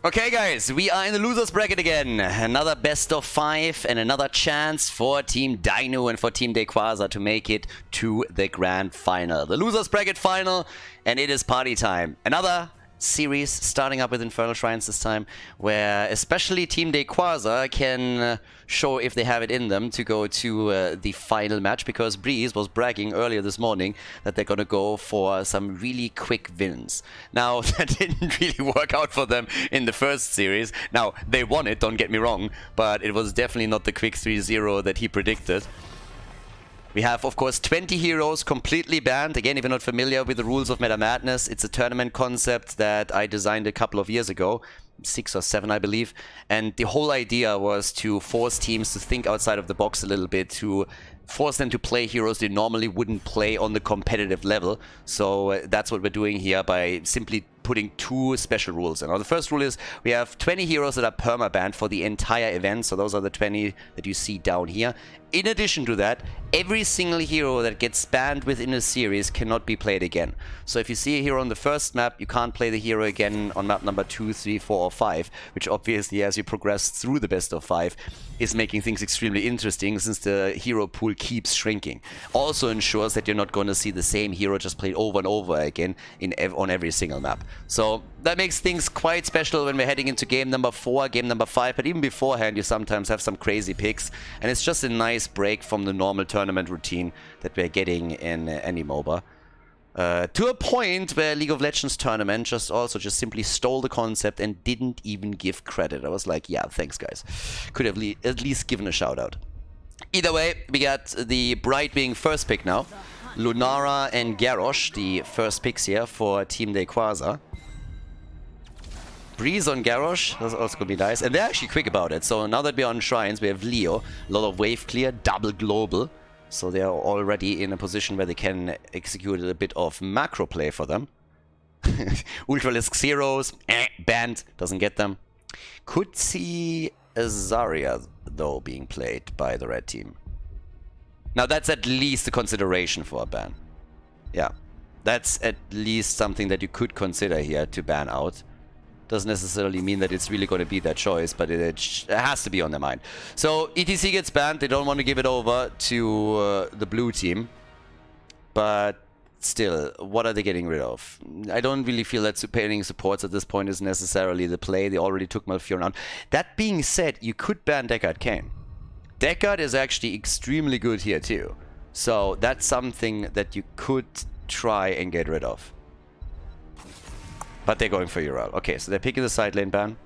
Okay guys, we are in the losers bracket again. Another best of 5 and another chance for Team Dynouh and for Team Daykwaza to make it to the grand final. The losers bracket final, and it is party time. Another series starting up with Infernal Shrines this time, where especially Team Daykwaza can show if they have it in them to go to the final match, because Breeze was bragging earlier this morning that they're gonna go for some really quick wins. Now, that didn't really work out for them in the first series. Now, they won it, don't get me wrong, but it was definitely not the quick 3-0 that he predicted. We have, of course, 20 heroes completely banned. Again, if you're not familiar with the rules of Meta Madness, it's a tournament concept that I designed a couple of years ago. 6 or 7, I believe. And the whole idea was to force teams to think outside of the box a little bit, to force them to play heroes they normally wouldn't play on the competitive level. So that's what we're doing here by simply putting 2 special rules in. Now, the first rule is we have 20 heroes that are perma-banned for the entire event. So those are the 20 that you see down here. In addition to that, every single hero that gets banned within a series cannot be played again. So if you see a hero on the first map, you can't play the hero again on map number 2, 3, 4, or 5, which obviously, as you progress through the best of 5, is making things extremely interesting, since the hero pool keeps shrinking. Also ensures that you're not going to see the same hero just played over and over again on every single map. So that makes things quite special when we're heading into game number 4, game number 5, but even beforehand you sometimes have some crazy picks, and it's just a nice break from the normal tournament routine that we're getting in any MOBA. To a point where League of Legends tournament just simply stole the concept and didn't even give credit. I was like, yeah, thanks guys. Could have at least given a shout out. Either way, we got the Bright being first pick now. Lunara and Garrosh, the first picks here for Team Daykwaza. Breeze on Garrosh, that's also going to be nice. And they're actually quick about it. So now that we're on Shrines, we have Leo. A lot of wave clear, double global. So they are already in a position where they can execute a bit of macro play for them. Ultralisk Zeros, banned, doesn't get them. Could see a Zarya, though, being played by the red team. Now that's at least a consideration for a ban. Yeah, that's at least something that you could consider here to ban out. Doesn't necessarily mean that it's really going to be their choice, but it has to be on their mind. So ETC gets banned. They don't want to give it over to the blue team. But still, what are they getting rid of? I don't really feel that painting supports at this point is necessarily the play. They already took Malfurion out. That being said, you could ban Deckard Cain. Deckard is actually extremely good here too. So that's something that you could try and get rid of. But they're going for Ural. Okay, so they're picking the side lane ban.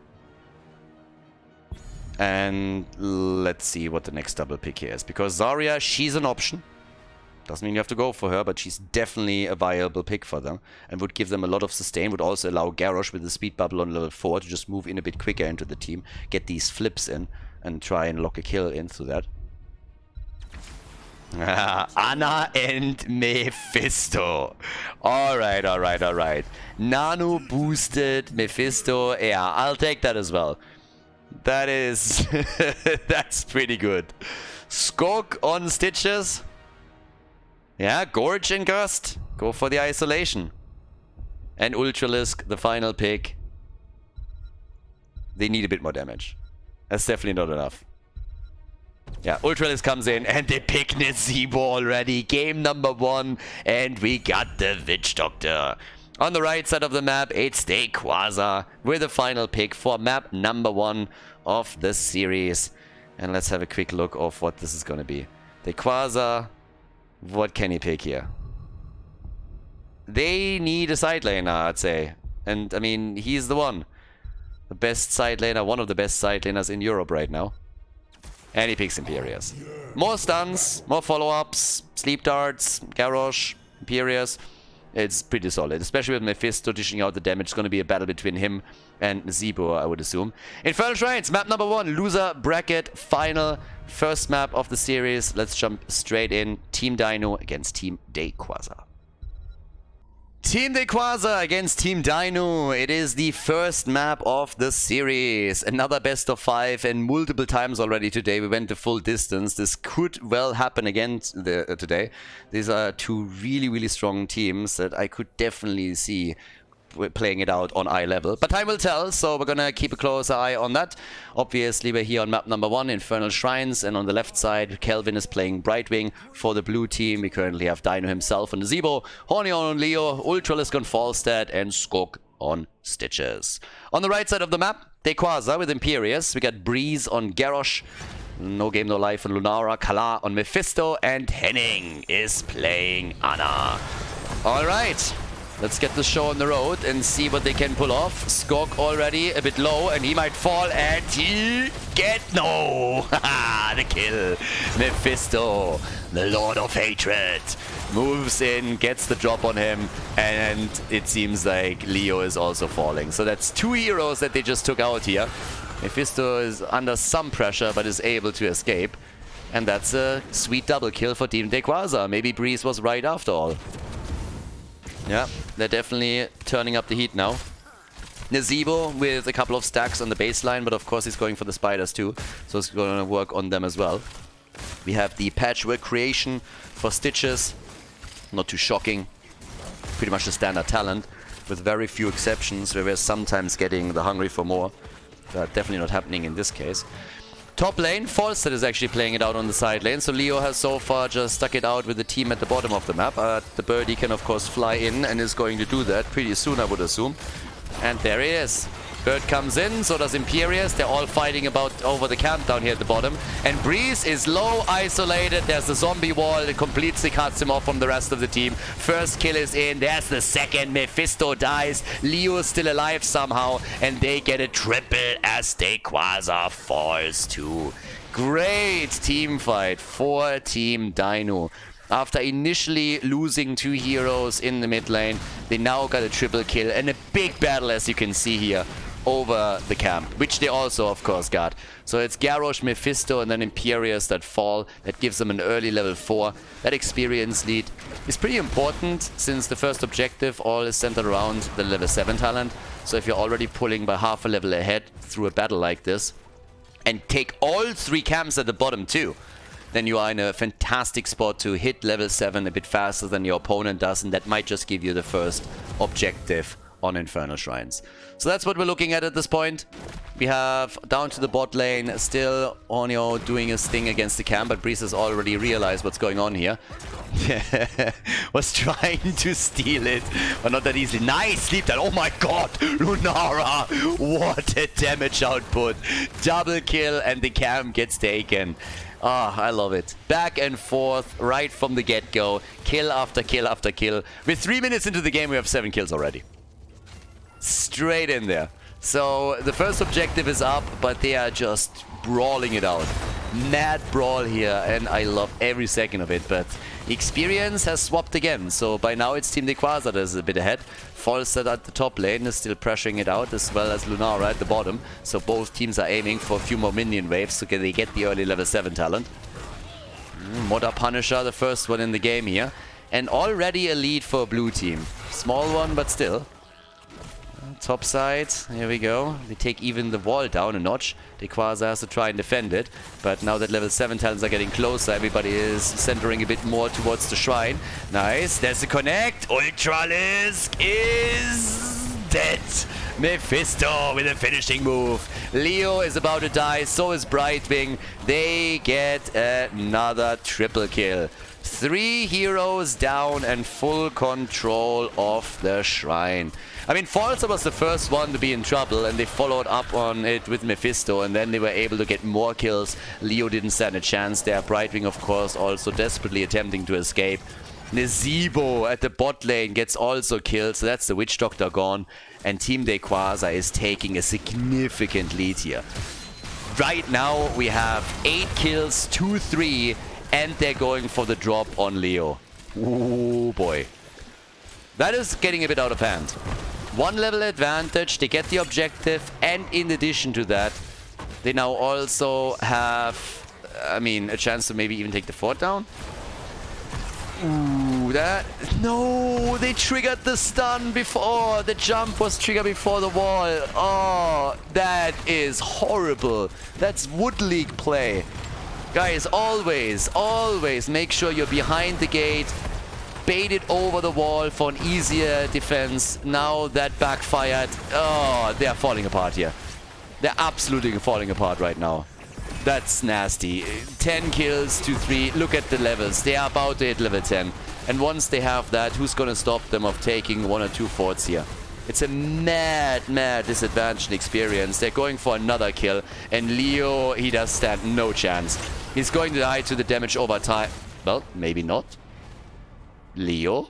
And let's see what the next double pick here is. Because Zarya, she's an option. Doesn't mean you have to go for her, but she's definitely a viable pick for them. And would give them a lot of sustain. Would also allow Garrosh with the speed bubble on level 4 to just move in a bit quicker into the team. Get these flips in and try and lock a kill in through that. Anna and Mephisto. Alright, alright, alright. Nano boosted Mephisto. Yeah, I'll take that as well. That is... that's pretty good. Skog on Stitches. Yeah, Gorge and Gust. Go for the isolation. And Ultralisk, the final pick. They need a bit more damage. That's definitely not enough. Yeah, Ultralisk comes in and they pick Nezebo already. Game number 1, and we got the Witch Doctor. On the right side of the map, it's Daykwaza with the final pick for map number 1 of the series. And let's have a quick look of what this is going to be. Daykwaza, what can he pick here? They need a side laner, I'd say. And, I mean, he's the one. The best side laner, one of the best side laners in Europe right now. And he picks Imperius. More stuns, more follow-ups, sleep darts, Garrosh, Imperius. It's pretty solid, especially with Mephisto dishing out the damage. It's going to be a battle between him and Zebo, I would assume. Infernal Shrines, map number 1, loser bracket final. First map of the series. Let's jump straight in. Team Dynouh against Team Daykwaza. Team Daykwaza against Team Dynouh. It is the first map of the series. Another best of 5, and multiple times already today we went the full distance. This could well happen again today. These are 2 really, really strong teams that I could definitely see playing it out on eye level. But time will tell, so we're gonna keep a close eye on that. Obviously, we're here on map number 1, Infernal Shrines, and on the left side, Kelvin is playing Brightwing for the blue team. We currently have Dynouh himself on the Zebo, Horny on Leo, Ultralisk on Falstad, and Skog on Stitches. On the right side of the map, Daykwaza with Imperius. We got Breeze on Garrosh, No Game No Life on Lunara, Kala on Mephisto, and Henning is playing Anna. Alright, let's get the show on the road and see what they can pull off. Skog already a bit low, and he might fall, and he no! Haha, the kill. Mephisto, the Lord of Hatred, moves in, gets the drop on him, and it seems like Leo is also falling. So that's 2 heroes that they just took out here. Mephisto is under some pressure, but is able to escape. And that's a sweet double kill for Team Daykwaza. Maybe Breeze was right after all. Yeah, they're definitely turning up the heat now. Nazebo with a couple of stacks on the baseline, but of course he's going for the spiders too, so it's going to work on them as well. We have the patchwork creation for Stitches, not too shocking, pretty much the standard talent, with very few exceptions where we're sometimes getting the hungry for more. But definitely not happening in this case. Top lane, Falstad is actually playing it out on the side lane, so Leo has so far just stuck it out with the team at the bottom of the map. The birdie can of course fly in and is going to do that pretty soon, I would assume. And there he is. Bird comes in, so does Imperius. They're all fighting about over the camp down here at the bottom. And Breeze is low, isolated. There's the zombie wall that completely cuts him off from the rest of the team. First kill is in. There's the second. Mephisto dies. Leo is still alive somehow. And they get a triple as Daykwaza falls too. Great team fight for Team Dynouh. After initially losing 2 heroes in the mid lane, they now got a triple kill and a big battle, as you can see here, over the camp, which they also of course got. So it's Garrosh, Mephisto, and then Imperius that fall. That gives them an early level 4. That experience lead is pretty important, since the first objective all is centered around the level 7 talent. So if you're already pulling by half a level ahead through a battle like this, and take all 3 camps at the bottom too, then you are in a fantastic spot to hit level 7 a bit faster than your opponent does, and that might just give you the first objective on Infernal Shrines. So that's what we're looking at this point. We have down to the bot lane, still Onyo doing his thing against the camp, but Breeze has already realized what's going on here. Was trying to steal it, but not that easily. Nice sleep that. Oh my god, Lunara, what a damage output. Double kill and the camp gets taken. Ah, I love it. Back and forth, right from the get-go. Kill after kill after kill. With 3 minutes into the game, we have 7 kills already. Straight in there. So, the first objective is up, but they are just brawling it out. Mad brawl here, and I love every second of it, but experience has swapped again. So, by now it's Team Daykwaza that is a bit ahead. Falstad at the top lane is still pressuring it out, as well as Lunara at the bottom. So both teams are aiming for a few more minion waves so they get the early level 7 talent. Modder Punisher, the first one in the game here. And already a lead for a blue team. Small one, but still. Top side, here we go. They take even the wall down a notch. Daykwaza has to try and defend it. But now that level 7 talents are getting closer, everybody is centering a bit more towards the shrine. Nice, there's the connect. Ultralisk is dead. Mephisto with a finishing move. Leo is about to die, so is Brightwing. They get another triple kill. 3 heroes down and full control of the shrine. I mean, Falstad was the first one to be in trouble, and they followed up on it with Mephisto, and then they were able to get more kills. Leo didn't stand a chance there. Brightwing, of course, also desperately attempting to escape. Nazebo at the bot lane gets also killed, so that's the Witch Doctor gone. And Team Daykwaza is taking a significant lead here. Right now, we have 8 kills, 2-3, and they're going for the drop on Leo. Ooh, boy. That is getting a bit out of hand. 1 level advantage, they get the objective, and in addition to that, they now also have, I mean, a chance to maybe even take the fort down. Ooh, that... No, they triggered the stun before. The jump was triggered before the wall. Oh, that is horrible. That's Wood League play. Guys, always make sure you're behind the gate. baited over the wall for an easier defense. Now that backfired. Oh, they are falling apart here. They're absolutely falling apart right now. That's nasty. 10 kills to 3. Look at the levels. They are about to hit level 10. And once they have that, who's going to stop them of taking 1 or 2 forts here? It's a mad disadvantage and experience. They're going for another kill. And Leo, he does stand no chance. He's going to die to the damage over time. Well, maybe not. Leo?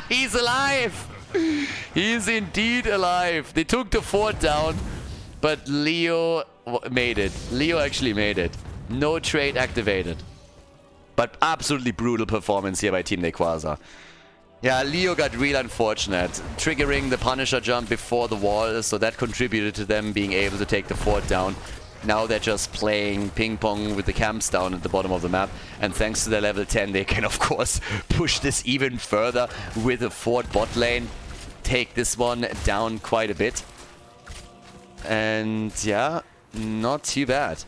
He's alive! He's indeed alive. They took the fort down, but Leo made it. Leo actually made it. No trade activated. But absolutely brutal performance here by Team Daykwaza. Yeah, Leo got real unfortunate. Triggering the Punisher jump before the wall, so that contributed to them being able to take the fort down. Now they're just playing ping pong with the camps down at the bottom of the map. And thanks to their level 10, they can of course push this even further with a fort bot lane. Take this one down quite a bit. And yeah, not too bad.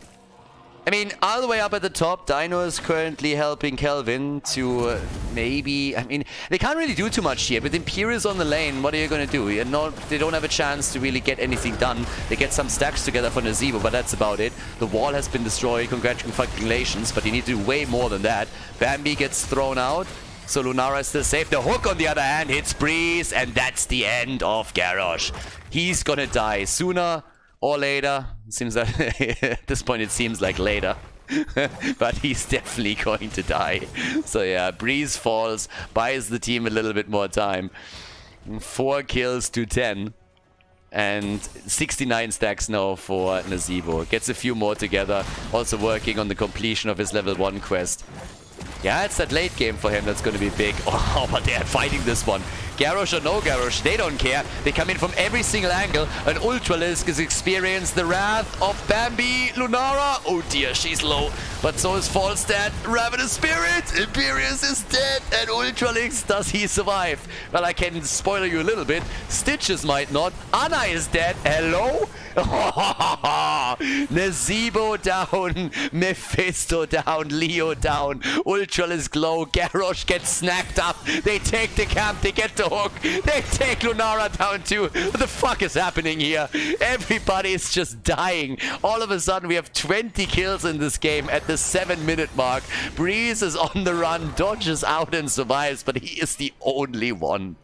I mean, all the way up at the top, Dynouh is currently helping Kelvin to maybe... I mean, they can't really do too much here. With Imperius on the lane, what are you going to do? They don't have a chance to really get anything done. They get some stacks together for Nazeebo, but that's about it. The wall has been destroyed. Congratulations, but you need to do way more than that. Bambi gets thrown out. So Lunara is still safe. The hook, on the other hand, hits Breeze, and that's the end of Garrosh. He's gonna die sooner or later. Seems that at this point it seems like later. But he's definitely going to die. So yeah, Breeze falls, buys the team a little bit more time. 4 kills to 10. And 69 stacks now for Nazeebo. Gets a few more together. Also working on the completion of his level 1 quest. Yeah, it's that late game for him that's going to be big. Oh, but they're fighting this one. Garrosh or no Garrosh, they don't care. They come in from every single angle. An Ultralisk has experienced the wrath of Bambi. Lunara, oh dear, she's low. But so is Falstad. Ravenous Spirit. Imperius is dead. And Ultralisk, does he survive? Well, I can spoiler you a little bit. Stitches might not. Anna is dead. Hello? Nazeebo down. Mephisto down. Leo down. Ultralisk low. Garrosh gets snacked up. They take the camp. They get the hook. They take Lunara down too. What the fuck is happening here? Everybody is just dying. All of a sudden, we have 20 kills in this game at the 7-minute mark. Breeze is on the run, dodges out and survives, but he is the only one.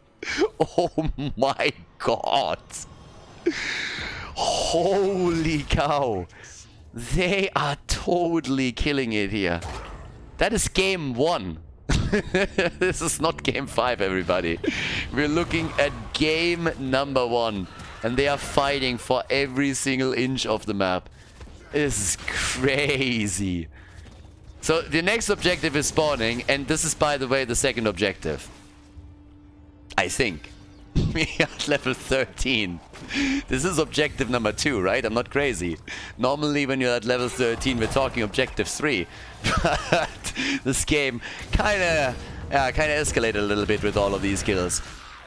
Oh my god. Holy cow. They are totally killing it here. That is game 1. This is not game 5, everybody. We're looking at game number 1. And they are fighting for every single inch of the map. This is crazy. So the next objective is spawning. And this is, by the way, the second objective. I think. We are at level 13. This is objective number 2, right? I'm not crazy. Normally when you're at level 13, we're talking objective 3. But this game kind of escalated a little bit with all of these kills.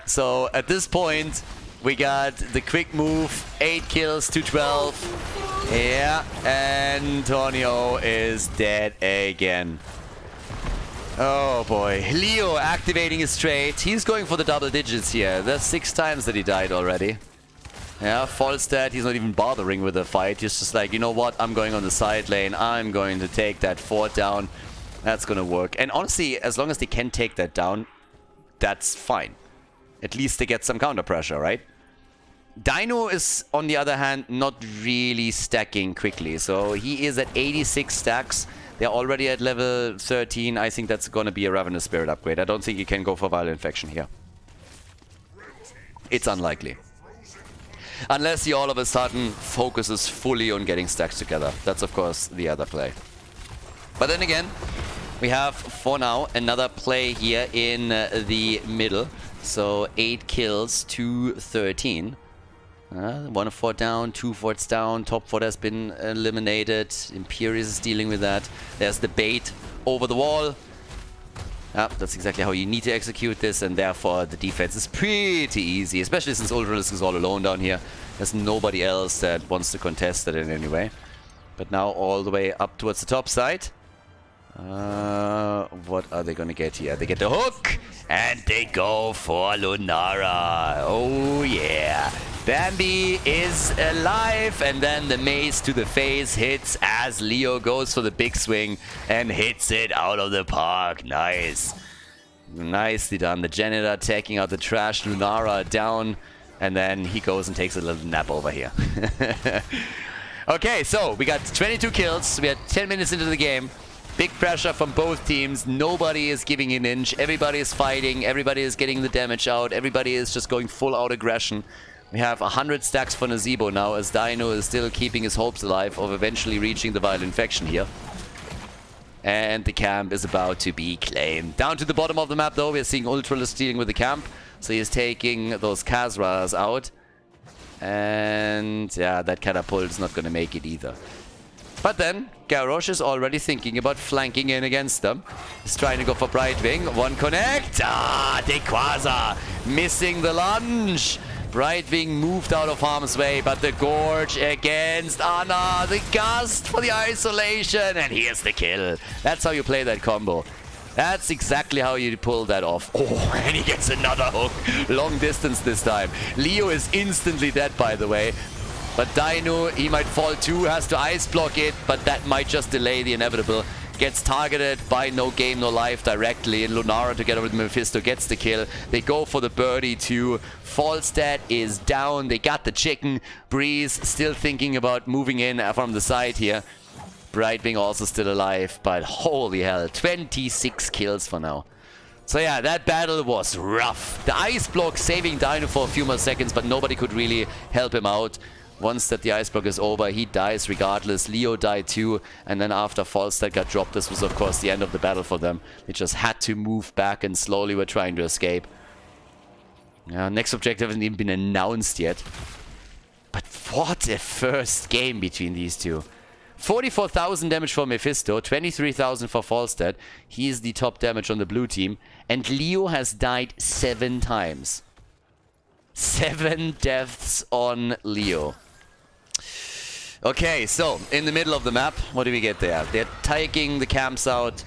So at this point, we got the quick move, 8 kills to 12. Yeah, Antonio is dead again. Oh boy. Leo activating his trade. He's going for the double digits here. There's 6 times that he died already. Yeah, Falstad, he's not even bothering with the fight. He's just like, you know what? I'm going on the side lane. I'm going to take that fort down. That's going to work. And honestly, as long as they can take that down, that's fine. At least they get some counter pressure, right? Dynouh is, on the other hand, not really stacking quickly. So he is at 86 stacks. They're already at level 13. I think that's going to be a Ravenous Spirit upgrade. I don't think you can go for Viral Infection here. It's unlikely. Unless he all of a sudden focuses fully on getting stacks together. That's, of course, the other play. But then again, we have, for now, another play here in the middle. So 8 kills to 13. 1 fort down, 2 forts down, top fort has been eliminated. Imperius is dealing with that. There's the bait over the wall. That's exactly how you need to execute this, and therefore the defense is pretty easy, especially since Ultralisk is all alone down here. There's nobody else that wants to contest it in any way. But now all the way up towards the top side. What are they gonna get here? They get the hook, and they go for Lunara. Oh yeah. Bambi is alive, and then the mace to the face hits as Leo goes for the big swing and hits it out of the park. Nice. Nicely done. The janitor taking out the trash. Lunara down, and then he goes and takes a little nap over here. Okay, so we got 22 kills. We are 10 minutes into the game. Big pressure from both teams. Nobody is giving an inch. Everybody is fighting. Everybody is getting the damage out. Everybody is just going full out aggression. We have 100 stacks for Nazeebo now, as Dynouh is still keeping his hopes alive of eventually reaching the Violent Infection here. And the camp is about to be claimed. Down to the bottom of the map though, we're seeing Ultralist dealing with the camp. So he's taking those Khazras out. And yeah, that catapult is not going to make it either. But then, Garrosh is already thinking about flanking in against them. He's trying to go for Brightwing. One connect. Ah, Daykwaza missing the lunge. Brightwing moved out of harm's way, but the Gorge against Anna. The Gust for the isolation. And here's the kill. That's how you play that combo. That's exactly how you pull that off. Oh, and he gets another hook. Long distance this time. Leo is instantly dead, by the way. But Dynouh, he might fall too, has to ice block it, but that might just delay the inevitable. Gets targeted by No Game No Life directly, and Lunara together with Mephisto gets the kill. They go for the birdie too. Falstad is down, they got the chicken. Breeze still thinking about moving in from the side here. Brightwing also still alive, but holy hell, 26 kills for now. So yeah, that battle was rough. The ice block saving Dynouh for a few more seconds, but nobody could really help him out. Once that the ice block is over, he dies regardless. Leo died too, and then after Falstad got dropped, this was of course the end of the battle for them. They just had to move back and slowly were trying to escape. Yeah, next objective hasn't even been announced yet. But what a first game between these two. 44,000 damage for Mephisto, 23,000 for Falstad. He is the top damage on the blue team. And Leo has died 7 times. 7 deaths on Leo. Okay, so in the middle of the map, what do we get there? They're taking the camps out.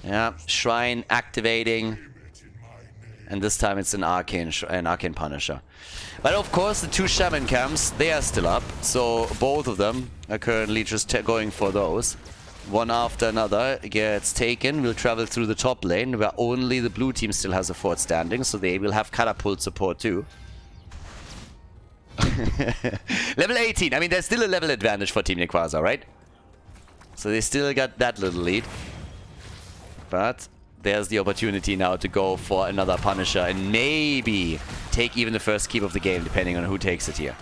Yeah, Shrine activating. And this time it's an Arcane Punisher. But of course, the 2 Shaman camps, they are still up. So both of them are currently just going for those. One after another gets taken. We'll travel through the top lane, where only the blue team still has a fort standing. So they will have catapult support too. Level 18. I mean, there's still a level advantage for Team Daykwaza, right? So they still got that little lead. But there's the opportunity now to go for another Punisher and maybe take even the first keep of the game, depending on who takes it here.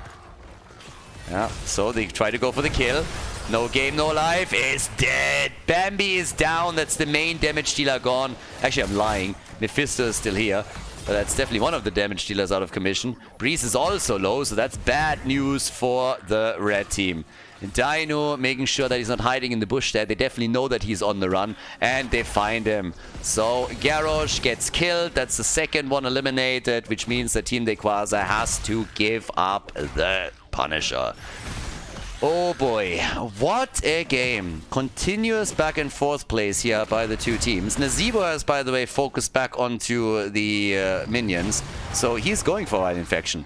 Yeah, so they try to go for the kill. No Game No Life is dead. Bambi is down. That's the main damage dealer gone. Actually, I'm lying. Mephisto is still here. But that's definitely one of the damage dealers out of commission. Breeze is also low, so that's bad news for the red team. And Dynouh making sure that he's not hiding in the bush there. They definitely know that he's on the run, and they find him. So Garrosh gets killed. That's the second one eliminated, which means that Team Daykwaza has to give up the Punisher. Oh boy, what a game. Continuous back and forth plays here by the two teams. Nazeebo has, by the way, focused back onto the minions, so he's going for an infection.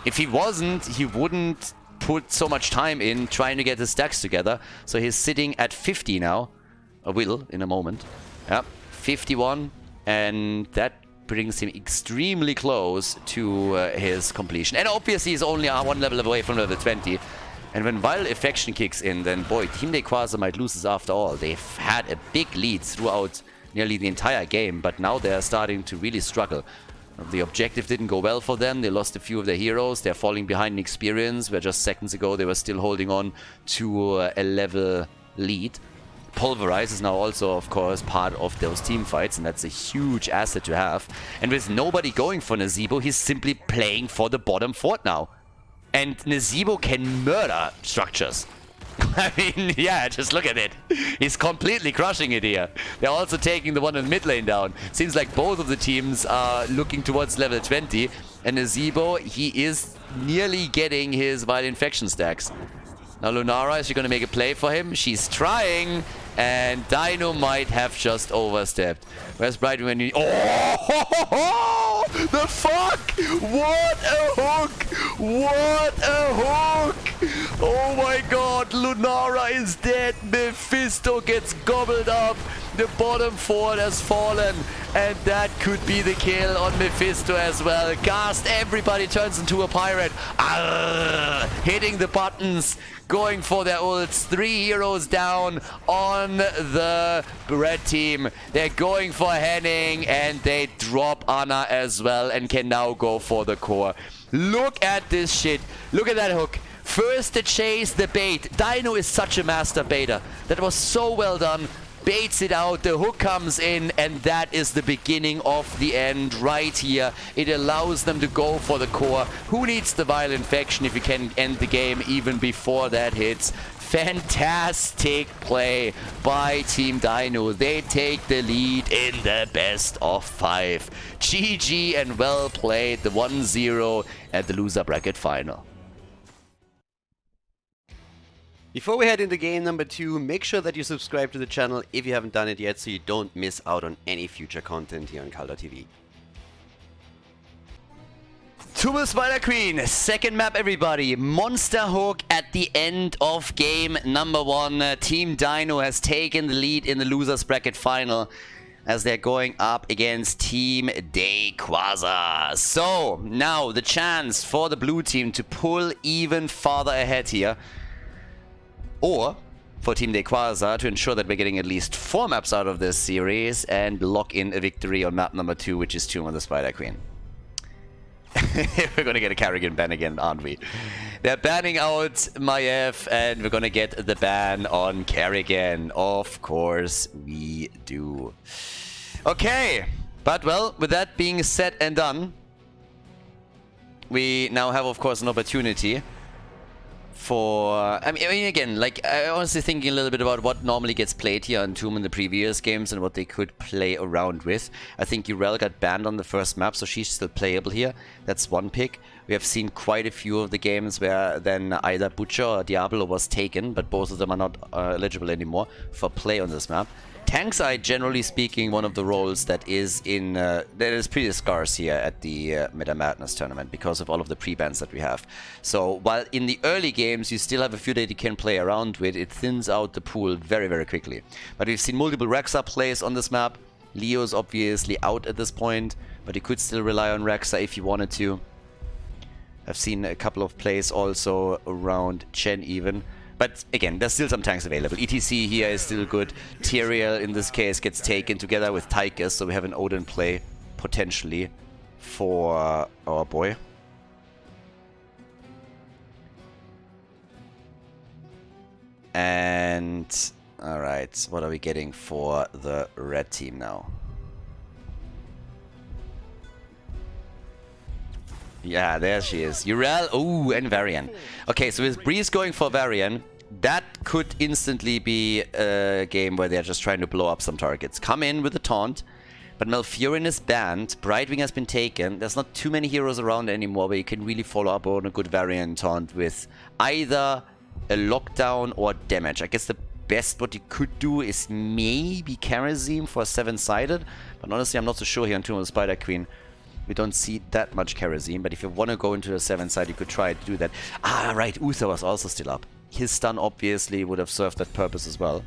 If he wasn't, he wouldn't put so much time in trying to get his stacks together. So he's sitting at 50 now. Will in a moment. Yep, 51, and that brings him extremely close to his completion. And obviously he's only 1 level away from level 20. And when Viral Affection kicks in, then boy, Team Daykwaza might lose this after all. They've had a big lead throughout nearly the entire game, but now they're starting to really struggle. The objective didn't go well for them. They lost a few of their heroes. They're falling behind in experience, where just seconds ago they were still holding on to a level lead. Pulverize is now also, of course, part of those team fights, and that's a huge asset to have. And with nobody going for Nazeebo, he's simply playing for the bottom fort now. And Nazeebo can murder structures. I mean, yeah, just look at it. He's completely crushing it here. They're also taking the one in mid lane down. Seems like both of the teams are looking towards level 20. And Nazeebo, he is nearly getting his Vital Infection stacks. Now Lunara, is she going to make a play for him? She's trying. And Dynouh might have just overstepped. Where's Brightwing when you... Oh! The fuck! What a hook! What a hook! Oh my god, Lunara is dead. Mephisto gets gobbled up. The bottom 4 has fallen. And that could be the kill on Mephisto as well. Cast, everybody turns into a pirate. Arrgh, hitting the buttons, going for their ults. 3 heroes down on the red team. They're going for Henning and they drop Anna as well and can now go for the core. Look at this shit. Look at that hook. First the chase, the bait. Dynouh is such a master baiter. That was so well done. Baits it out, the hook comes in, and that is the beginning of the end right here. It allows them to go for the core. Who needs the Vile Infection if you can end the game even before that hits? Fantastic play by Team Dynouh. They take the lead in the best of 5. GG and well played, the 1-0 at the loser bracket final. Before we head into game number 2, make sure that you subscribe to the channel if you haven't done it yet so you don't miss out on any future content here on Khaldor TV. Tumble Spider Queen, second map everybody. Monster Hook at the end of game number 1. Team Dynouh has taken the lead in the losers bracket final as they're going up against Team Daykwaza. So, now the chance for the blue team to pull even farther ahead here. Or for Team Daykwaza to ensure that we're getting at least 4 maps out of this series and lock in a victory on map number 2, which is Tomb of the Spider Queen. We're gonna get a Carrigan ban again, aren't we? They're banning out Medivh and we're gonna get the ban on Carrigan. Of course we do. Okay, but well, with that being said and done, we now have of course an opportunity for, I mean, again, like, I honestly thinking a little bit about what normally gets played here on Tomb in the previous games and what they could play around with. I think Urel got banned on the first map, so she's still playable here. That's one pick. We have seen quite a few of the games where then either Butcher or Diablo was taken, but both of them are not eligible anymore for play on this map. Tanks are, generally speaking, one of the roles that is in that is pretty scarce here at the Meta Madness tournament because of all of the pre-bans that we have. So while in the early games you still have a few that you can play around with, it thins out the pool very, very quickly. But we've seen multiple Rexa plays on this map. Leo's obviously out at this point, but you could still rely on Rexa if you wanted to. I've seen a couple of plays also around Chen even. But again, there's still some tanks available. ETC here is still good. Tyrael in this case gets taken together with Tychus, so we have an Odin play potentially for our boy. And alright, what are we getting for the red team now? Yeah, there she is. Urel, ooh, and Varian. Okay, so with Breeze going for Varian, that could instantly be a game where they're just trying to blow up some targets. Come in with a taunt, but Malfurion is banned. Brightwing has been taken. There's not too many heroes around anymore where you can really follow up on a good Varian taunt with either a lockdown or damage. I guess the best what you could do is maybe Kerosene for 7-sided, but honestly I'm not so sure here on Tomb of the Spider Queen. We don't see that much Kerosene, but if you want to go into a 7-side, you could try to do that. Ah, right, Uther was also still up. His stun obviously would have served that purpose as well.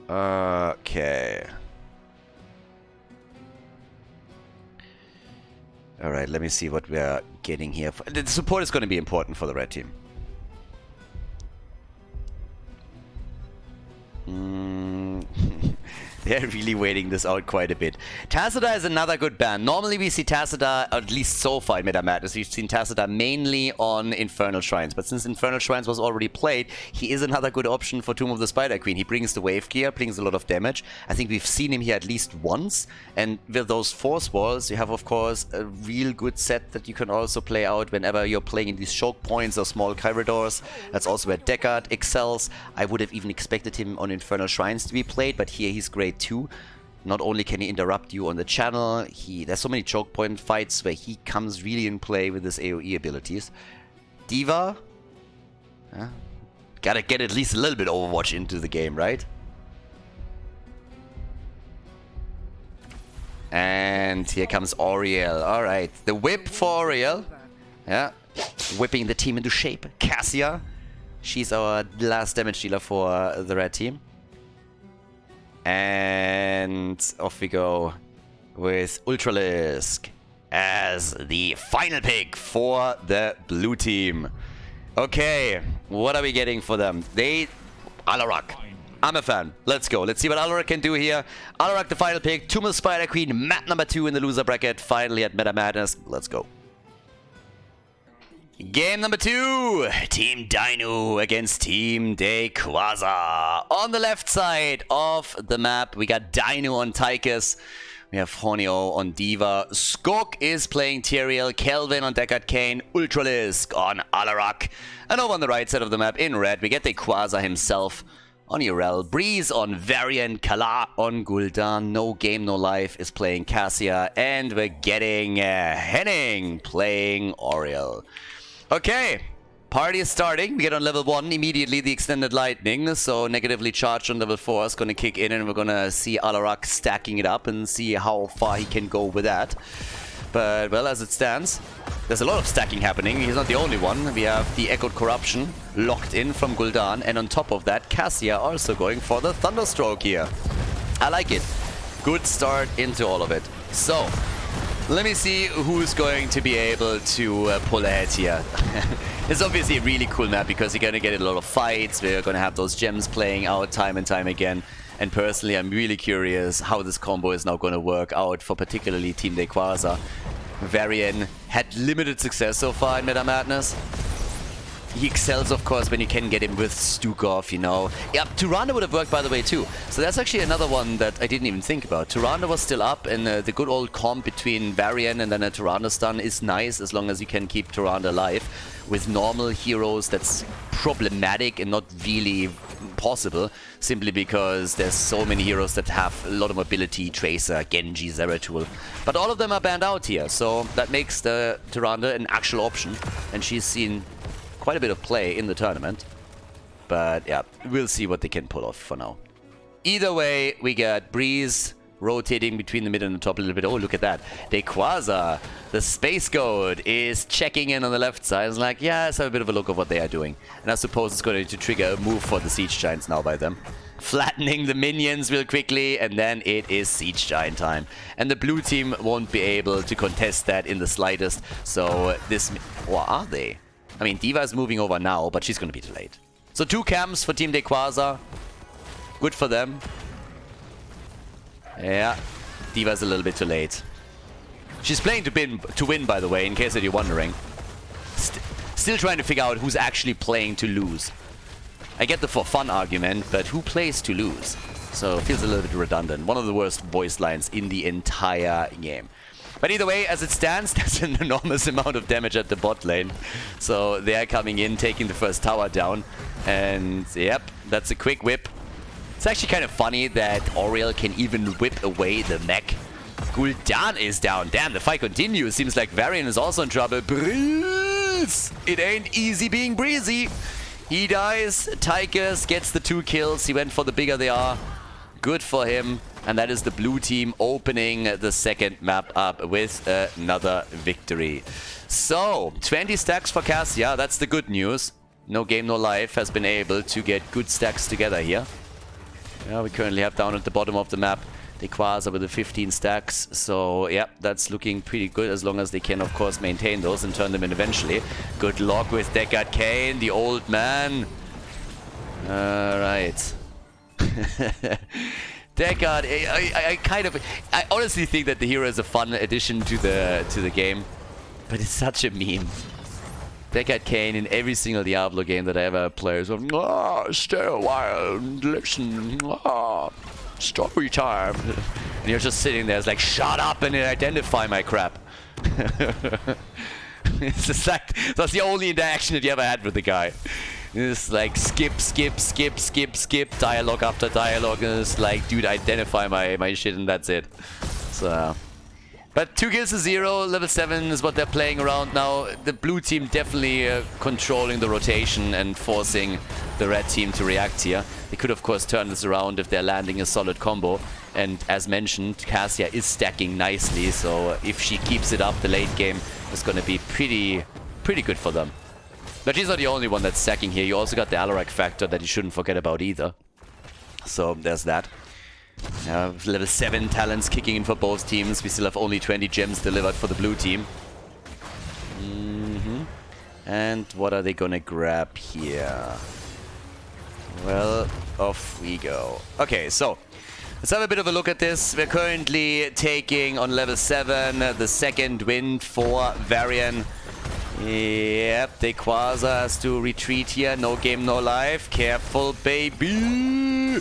Okay. Alright, let me see what we are getting here. The support is going to be important for the red team. They're really waiting this out quite a bit. Tassadar is another good ban. Normally we see Tassadar, at least so far in Meta Madness, we've seen Tassadar mainly on Infernal Shrines. But since Infernal Shrines was already played, he is another good option for Tomb of the Spider Queen. He brings the wave gear, brings a lot of damage. I think we've seen him here at least once. And with those force walls, you have of course a real good set that you can also play out whenever you're playing in these choke points or small corridors. That's also where Deckard excels. I would have even expected him on Infernal Shrines to be played, but here he's great too. Not only can he interrupt you on the channel, there's so many choke point fights where he comes really in play with his AoE abilities. Diva, Gotta get at least a little bit Overwatch into the game, right? And here comes Auriel. Alright, the whip for Auriel. Yeah, whipping the team into shape. Cassia. She's our last damage dealer for the red team. And off we go with Ultralisk as the final pick for the blue team. Okay, what are we getting for them? Alarak. I'm a fan. Let's go. Let's see what Alarak can do here. Alarak, the final pick. Tumor Spider Queen, map number 2 in the loser bracket. Finally at Meta Madness. Let's go. Game number 2. Team Dynouh against Team Daykwaza. On the left side of the map, we got Dynouh on Tychus. We have Honio on Diva. Skok is playing Tyrael. Kelvin on Deckard Cain. Ultralisk on Alarak. And over on the right side of the map in red, we get Daykwaza himself on Urel. Breeze on Varian. Kala on Gul'dan. No Game No Life is playing Cassia. And we're getting Henning playing Auriel. Okay, party is starting. We get on level 1 immediately the extended lightning. So negatively charged on level 4 is going to kick in, and we're going to see Alarak stacking it up and see how far he can go with that. But, well, as it stands, there's a lot of stacking happening. He's not the only one. We have the Echoed Corruption locked in from Gul'dan, and on top of that, Cassia also going for the Thunderstroke here. I like it. Good start into all of it. So, let me see who's going to be able to pull ahead here. It's obviously a really cool map because you're going to get a lot of fights. We're going to have those gems playing out time and time again. And personally, I'm really curious how this combo is now going to work out for particularly Team Daykwaza. Varian had limited success so far in Meta Madness. He excels, of course, when you can get him with Stukov, you know. Yeah, Tyrande would have worked, by the way, too. So that's actually another one that I didn't even think about. Tyrande was still up, and the good old comp between Varian and then a Tyrande stun is nice, as long as you can keep Tyrande alive. With normal heroes, that's problematic and not really possible, simply because there's so many heroes that have a lot of mobility, Tracer, Genji, Zeratul. But all of them are banned out here, so that makes the Tyrande an actual option, and she's seen quite a bit of play in the tournament. But yeah, we'll see what they can pull off for now. Either way, we got Breeze rotating between the mid and the top a little bit. Oh, look at that. Daykwaza, the Space Goat, is checking in on the left side. It's like, yeah, let's have a bit of a look at what they are doing. And I suppose it's going to trigger a move for the Siege Giants now by them. Flattening the minions real quickly, and then it is Siege Giant time. And the blue team won't be able to contest that in the slightest. So this... What are they? I mean, Diva is moving over now, but she's going to be too late. So 2 camps for Team Daykwaza. Good for them. Yeah, Diva's a little bit too late. She's playing to win, by the way, in case that you're wondering. Still trying to figure out who's actually playing to lose. I get the for fun argument, but who plays to lose? So it feels a little bit redundant. One of the worst voice lines in the entire game. But either way, as it stands, there's an enormous amount of damage at the bot lane. So they are coming in, taking the first tower down. And yep, that's a quick whip. It's actually kind of funny that Auriel can even whip away the mech. Gul'dan is down. Damn, the fight continues. Seems like Varian is also in trouble. Breeze! It ain't easy being breezy. He dies. Tychus gets the 2 kills. He went for the bigger they are. Good for him. And that is the blue team opening the second map up with another victory. So, 20 stacks for Cassia. That's the good news. No Game No Life has been able to get good stacks together here. Yeah, we currently have down at the bottom of the map Daykwaza with the 15 stacks. So, yeah, that's looking pretty good as long as they can, of course, maintain those and turn them in eventually. Good luck with Deckard Cain, the old man. Alright. Deckard, I honestly think that the hero is a fun addition to the game, but it's such a meme. Deckard Cain in every single Diablo game that I ever play is like, oh, stay a while and listen, story time. And you're just sitting there, it's like, shut up and identify my crap. It's just like, that's the only interaction that you ever had with the guy. It's like skip, dialogue after dialogue, and it's like, dude, identify my shit, and that's it. So, But 2 kills to 0, level 7 is what they're playing around now. The blue team definitely controlling the rotation and forcing the red team to react here. They could of course turn this around if they're landing a solid combo. And as mentioned, Cassia is stacking nicely, so if she keeps it up, the late game is going to be pretty good for them. But she's not the only one that's stacking here. You also got the Anubarak factor that you shouldn't forget about either. So there's that. Level 7 talents kicking in for both teams. We still have only 20 gems delivered for the blue team. And what are they gonna grab here? Well, off we go. Okay, so let's have a bit of a look at this. We're currently taking on level 7 the second wind for Varian. Yep, Daykwaza has to retreat here. No game, no life. Careful, baby!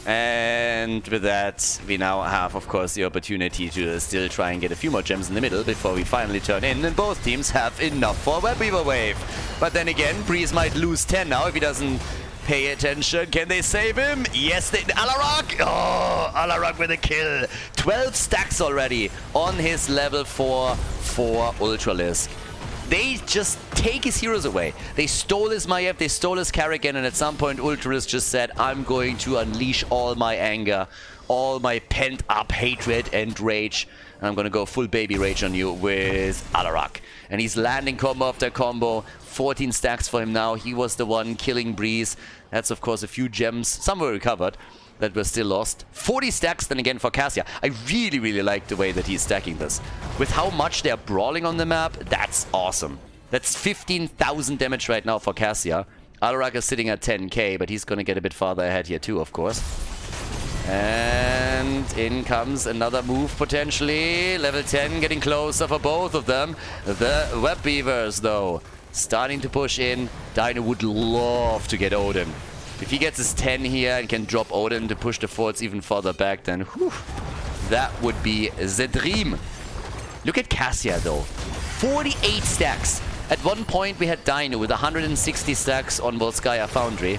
And with that, we now have, of course, the opportunity to still try and get a few more gems in the middle before we finally turn in. And both teams have enough for a Webweaver wave. But then again, Breeze might lose 10 now if he doesn't pay attention. Can they save him? Yes, they... Anubarak! Oh, Anubarak with a kill. 12 stacks already on his level 4 for Ultralisk. They just take his heroes away. They stole his Maiev, they stole his Karrigan, and at some point Ultras just said, I'm going to unleash all my anger, all my pent-up hatred and rage. And I'm going to go full baby rage on you with Anubarak. And he's landing combo after combo. 14 stacks for him now. He was the one killing Breeze. That's of course a few gems. Some were recovered that were still lost. 40 stacks then again for Cassia. I really like the way that he's stacking this. With how much they're brawling on the map, that's awesome. That's 15,000 damage right now for Cassia. Anubarak is sitting at 10k, but he's going to get a bit farther ahead here too, of course. And in comes another move potentially. Level 10 getting closer for both of them. The Webweavers though, starting to push in. Dynouh would love to get Odin. If he gets his 10 here and can drop Odin to push the forts even further back, then whew, that would be the dream. Look at Cassia though. 48 stacks. At one point we had Dynouh with 160 stacks on Volskaya Foundry.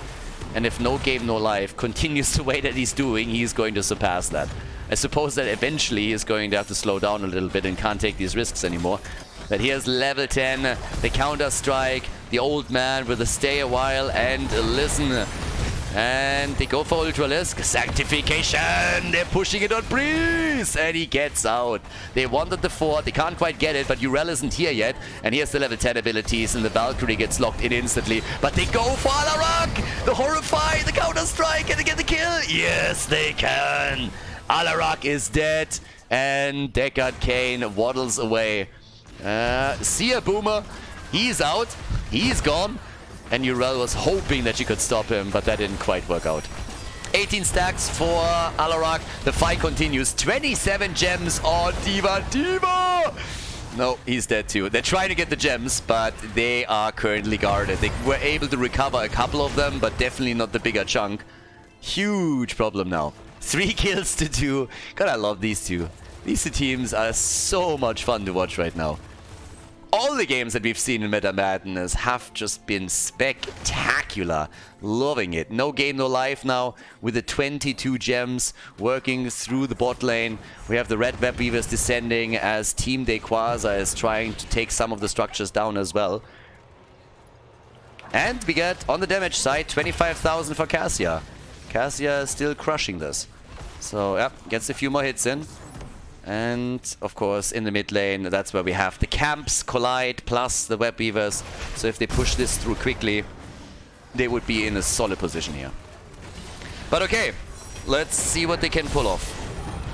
And if no game, no life continues the way that he's doing, he's going to surpass that. I suppose that eventually he's going to have to slow down a little bit and can't take these risks anymore. But here's level 10, the counter-strike, the old man with a stay a while and listen. And they go for Ultralisk. Sanctification! They're pushing it on Breeze! And he gets out. They wanted the fort. They can't quite get it, but Urel isn't here yet. And here's the level 10 abilities, and the Valkyrie gets locked in instantly. But they go for Anubarak! The Horrify, the counter-strike, and they get the kill! Yes, they can! Anubarak is dead, and Deckard Cain waddles away. See ya, Boomer. He's out. He's gone. And Urel was hoping that she could stop him, but that didn't quite work out. 18 stacks for Anubarak. The fight continues. 27 gems on Diva. No, he's dead too. They're trying to get the gems, but they are currently guarded. They were able to recover a couple of them, but definitely not the bigger chunk. Huge problem now. 3 kills to 2. God, I love these two. These two teams are so much fun to watch right now. All the games that we've seen in Meta Madness have just been spectacular. Loving it. No game, no life now with the 22 gems working through the bot lane. We have the red Webweavers descending as Team Daykwaza is trying to take some of the structures down as well. And we get, on the damage side, 25,000 for Cassia. Cassia is still crushing this. So, yeah, gets a few more hits in. And, of course, in the mid lane, that's where we have the camps collide plus the Webweavers. So if they push this through quickly, they would be in a solid position here. But okay, let's see what they can pull off.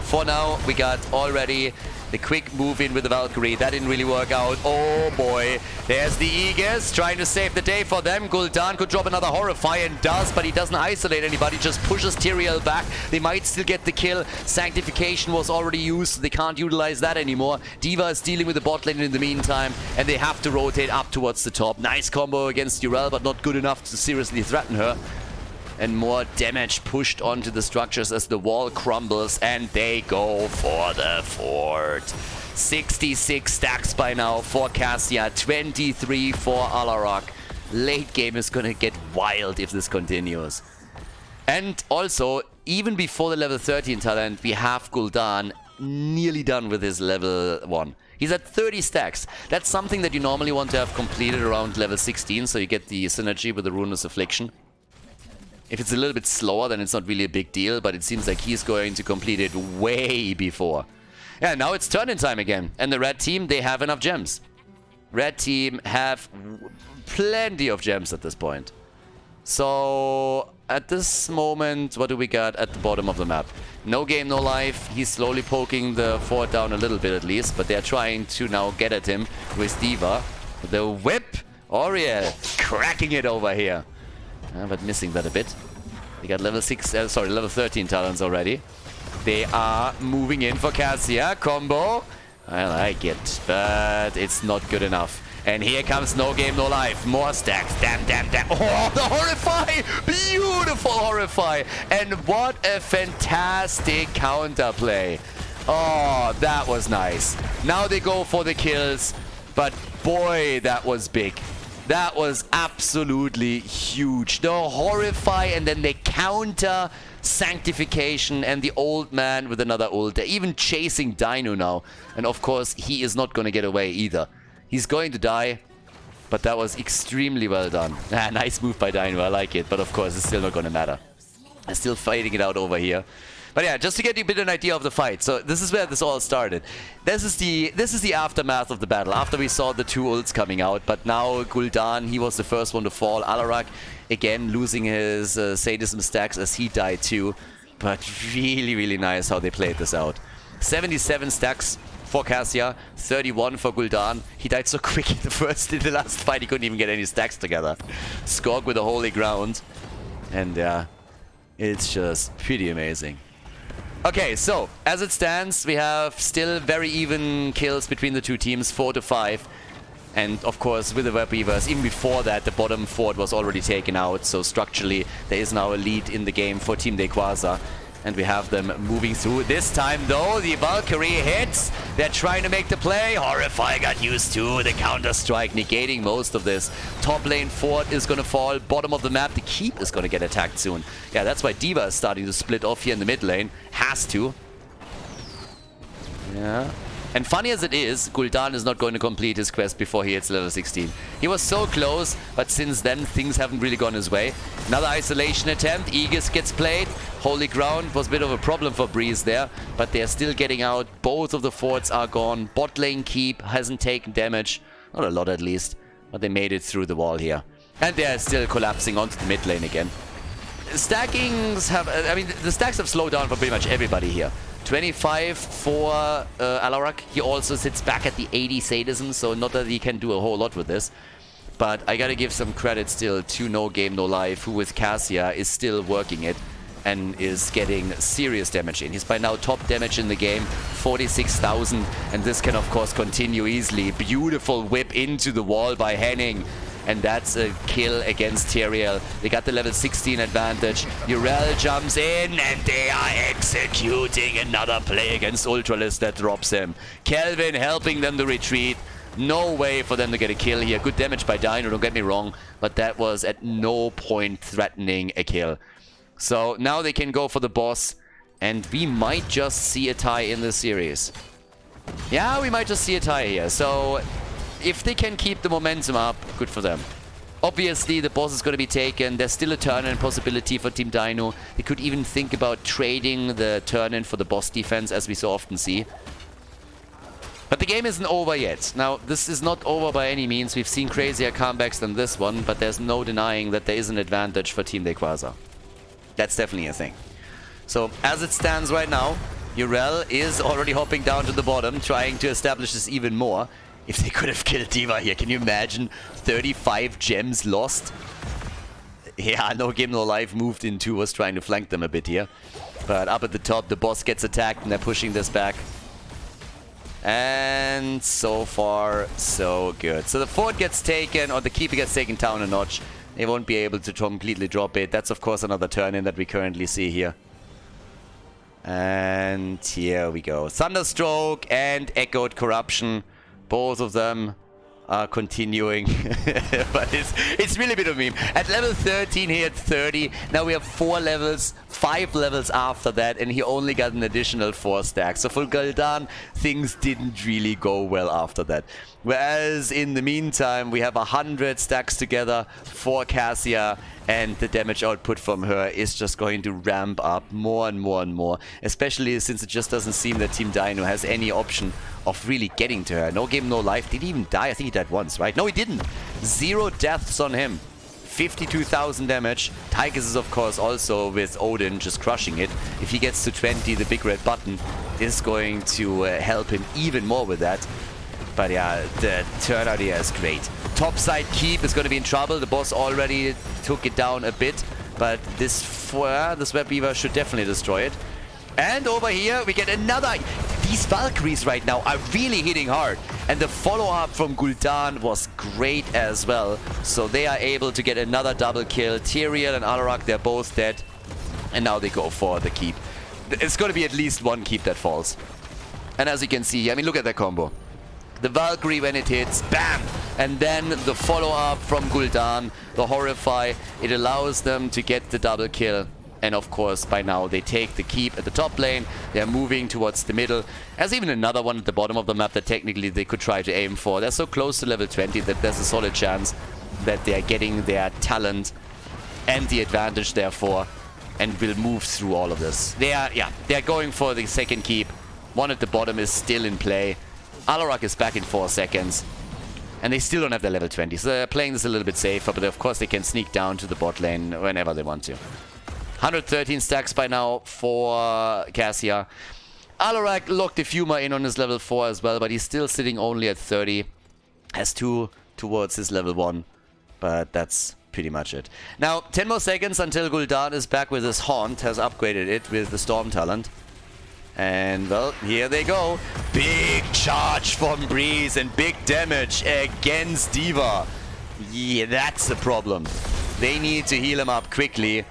For now, we got already the quick move in with the Valkyrie. That didn't really work out. Oh boy, there's the Aegis trying to save the day for them. Gul'dan could drop another Horrify and does, but he doesn't isolate anybody, just pushes Tyrael back. They might still get the kill. Sanctification was already used, so they can't utilize that anymore. D.Va is dealing with the bot lane in the meantime, and they have to rotate up towards the top. Nice combo against Urel, but not good enough to seriously threaten her. And more damage pushed onto the structures as the wall crumbles, and they go for the fort. 66 stacks by now for Cassia, 23 for Anubarak. Late game is gonna get wild if this continues. And also, even before the level 13 talent, we have Gul'dan nearly done with his level 1. He's at 30 stacks. That's something that you normally want to have completed around level 16, so you get the synergy with the Ruinous Affliction. If it's a little bit slower, then it's not really a big deal, but it seems like he's going to complete it way before. Yeah, now it's turn-in time again. And the red team, they have enough gems. Red team have plenty of gems at this point. So, at this moment, what do we got at the bottom of the map? No game, no life. He's slowly poking the fort down a little bit at least, but they're trying to now get at him with D.Va. The whip! Oriel cracking it over here. But missing that a bit. They got level 13 talents already. They are moving in for Cassia. Combo. I like it, but it's not good enough. And here comes no game, no life. More stacks. Damn, damn, damn. Oh, the Horrify! Beautiful Horrify! And what a fantastic counterplay. Oh, that was nice. Now they go for the kills. But boy, that was big. That was absolutely huge. The Horrify and then the counter Sanctification and the old man with another ult. They're even chasing Dynouh now. And of course, he is not going to get away either. He's going to die, but that was extremely well done. Nice move by Dynouh, I like it. But of course, it's still not going to matter. I'm still fighting it out over here. But yeah, just to get you a bit of an idea of the fight. So this is where this all started. This is the aftermath of the battle. After we saw the 2 ults coming out. But now Gul'dan, he was the first one to fall. Alarak, again, losing his sadism stacks as he died too. But really, really nice how they played this out. 77 stacks for Cassia, 31 for Gul'dan. He died so quick in the last fight, he couldn't even get any stacks together. Skog with the holy ground. And yeah, it's just pretty amazing. Okay, so as it stands, we have still very even kills between the 2 teams, 4 to 5. And of course, with the Web Weavers, even before that, the bottom fort was already taken out. So structurally, there is now a lead in the game for Team Daykwaza. And we have them moving through. This time, though, the Valkyrie hits. They're trying to make the play. Horrify got used to the counter-strike, negating most of this. Top lane fort is going to fall. Bottom of the map, the keep is going to get attacked soon. Yeah, that's why D.Va is starting to split off here in the mid lane. Has to. Yeah. And funny as it is, Gul'dan is not going to complete his quest before he hits level 16. He was so close, but since then, things haven't really gone his way. Another isolation attempt. Aegis gets played. Holy Ground was a bit of a problem for Breeze there, but they're still getting out. Both of the forts are gone. Bot lane keep hasn't taken damage. Not a lot at least, but they made it through the wall here. And they're still collapsing onto the mid lane again. Stackings have... I mean, the stacks have slowed down for pretty much everybody here. 25 for Alarak. He also sits back at the 80 sadism, so not that he can do a whole lot with this. But I gotta give some credit still to No Game No Life, who with Cassia is still working it and is getting serious damage in. He's by now top damage in the game, 46,000, and this can of course continue easily. Beautiful whip into the wall by Henning. And that's a kill against Tyrael. They got the level 16 advantage. Yrel jumps in and they are executing another play against Ultralist that drops him. Kelvin helping them to retreat. No way for them to get a kill here. Good damage by Dynouh, don't get me wrong. But that was at no point threatening a kill. So now they can go for the boss. And we might just see a tie in this series. Yeah, we might just see a tie here. So... if they can keep the momentum up, good for them. Obviously, the boss is going to be taken. There's still a turn-in possibility for Team Dynouh. They could even think about trading the turn-in for the boss defense, as we so often see. But the game isn't over yet. Now, this is not over by any means. We've seen crazier comebacks than this one, but there's no denying that there is an advantage for Team Daykwaza. That's definitely a thing. So, as it stands right now, Yrel is already hopping down to the bottom, trying to establish this even more. If they could have killed D.Va here, can you imagine 35 gems lost? Yeah, No Game No Life moved in too, was trying to flank them a bit here. But up at the top, the boss gets attacked and they're pushing this back. And so far, so good. So the fort gets taken, or the keeper gets taken down a notch. They won't be able to completely drop it. That's of course another turn-in that we currently see here. And here we go. Thunderstroke and Echoed Corruption. Both of them are continuing. But it's really a bit of a meme. At level 13 he had 30. Now we have 4 levels, 5 levels after that, and he only got an additional 4 stacks. So for Gul'dan, things didn't really go well after that. Whereas in the meantime, we have 100 stacks together for Cassia, and the damage output from her is just going to ramp up more and more and more, especially since it just doesn't seem that Team Dynouh has any option of really getting to her. No game, no life. Did he even die? I think he died once, right? No, he didn't. 0 deaths on him. 52,000 damage. Tychus is, of course, also with Odin just crushing it. If he gets to 20, the big red button is going to help him even more with that. But yeah, the turnout here is great. Topside keep is going to be in trouble. The boss already took it down a bit, but this Web Weaver should definitely destroy it. And over here we get another. These Valkyries right now are really hitting hard, and the follow-up from Gul'dan was great as well. So they are able to get another double kill. Tyrael and Alarak, they're both dead, and now they go for the keep. It's going to be at least one keep that falls. And as you can see, I mean, look at that combo. The Valkyrie, when it hits, bam! And then the follow-up from Gul'dan, the Horrify, it allows them to get the double kill. And of course, by now, they take the keep at the top lane. They're moving towards the middle. There's even another one at the bottom of the map that technically they could try to aim for. They're so close to level 20 that there's a solid chance that they're getting their talent and the advantage, therefore, and will move through all of this. They're going for the second keep. One at the bottom is still in play. Alarak is back in 4 seconds. And they still don't have their level 20, so they're playing this a little bit safer, but of course they can sneak down to the bot lane whenever they want to. 113 stacks by now for Cassia. Alarak locked the Fuma in on his level 4 as well, but he's still sitting only at 30. Has 2 towards his level 1, but that's pretty much it. Now, 10 more seconds until Gul'dan is back with his Haunt, has upgraded it with the Storm talent. And, well, here they go. Big charge from Breeze and big damage against D.Va. Yeah, that's the problem. They need to heal him up quickly.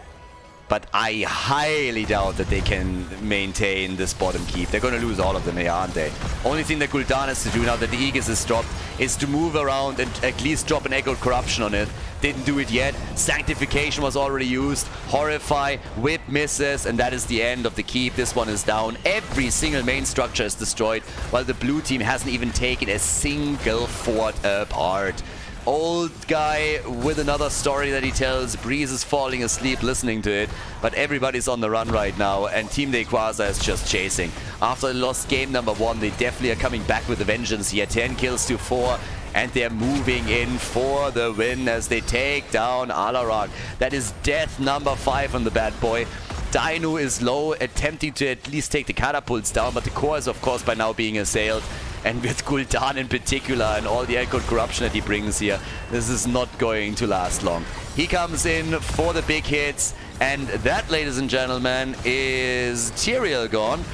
But I highly doubt that they can maintain this bottom keep. They're going to lose all of them here, aren't they? Only thing that Gul'dan has to do now that the Aegis is dropped is to move around and at least drop an Echoed Corruption on it. Didn't do it yet. Sanctification was already used. Horrify, Whip misses, and that is the end of the keep. This one is down. Every single main structure is destroyed, while the blue team hasn't even taken a single fort apart. Old guy with another story that he tells. Breeze is falling asleep listening to it, but everybody's on the run right now, and Team Daykwaza is just chasing. After they lost game number 1, they definitely are coming back with a vengeance here. 10 kills to 4, and they're moving in for the win as they take down Alarak. That is death number 5 on the bad boy. Dynouh is low, attempting to at least take the catapults down, but the core is of course by now being assailed. And with Gul'dan in particular and all the Echoed Corruption that he brings here, this is not going to last long. He comes in for the big hits, and that, ladies and gentlemen, is Tyrael gone.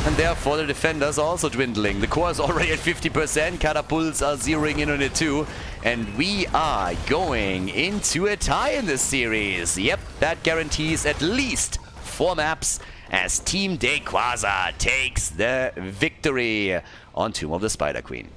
And therefore the defenders are also dwindling. The core is already at 50%, catapults are zeroing in on it too. And we are going into a tie in this series. Yep, that guarantees at least 4 maps as Team Daykwaza takes the victory on Tomb of the Spider Queen.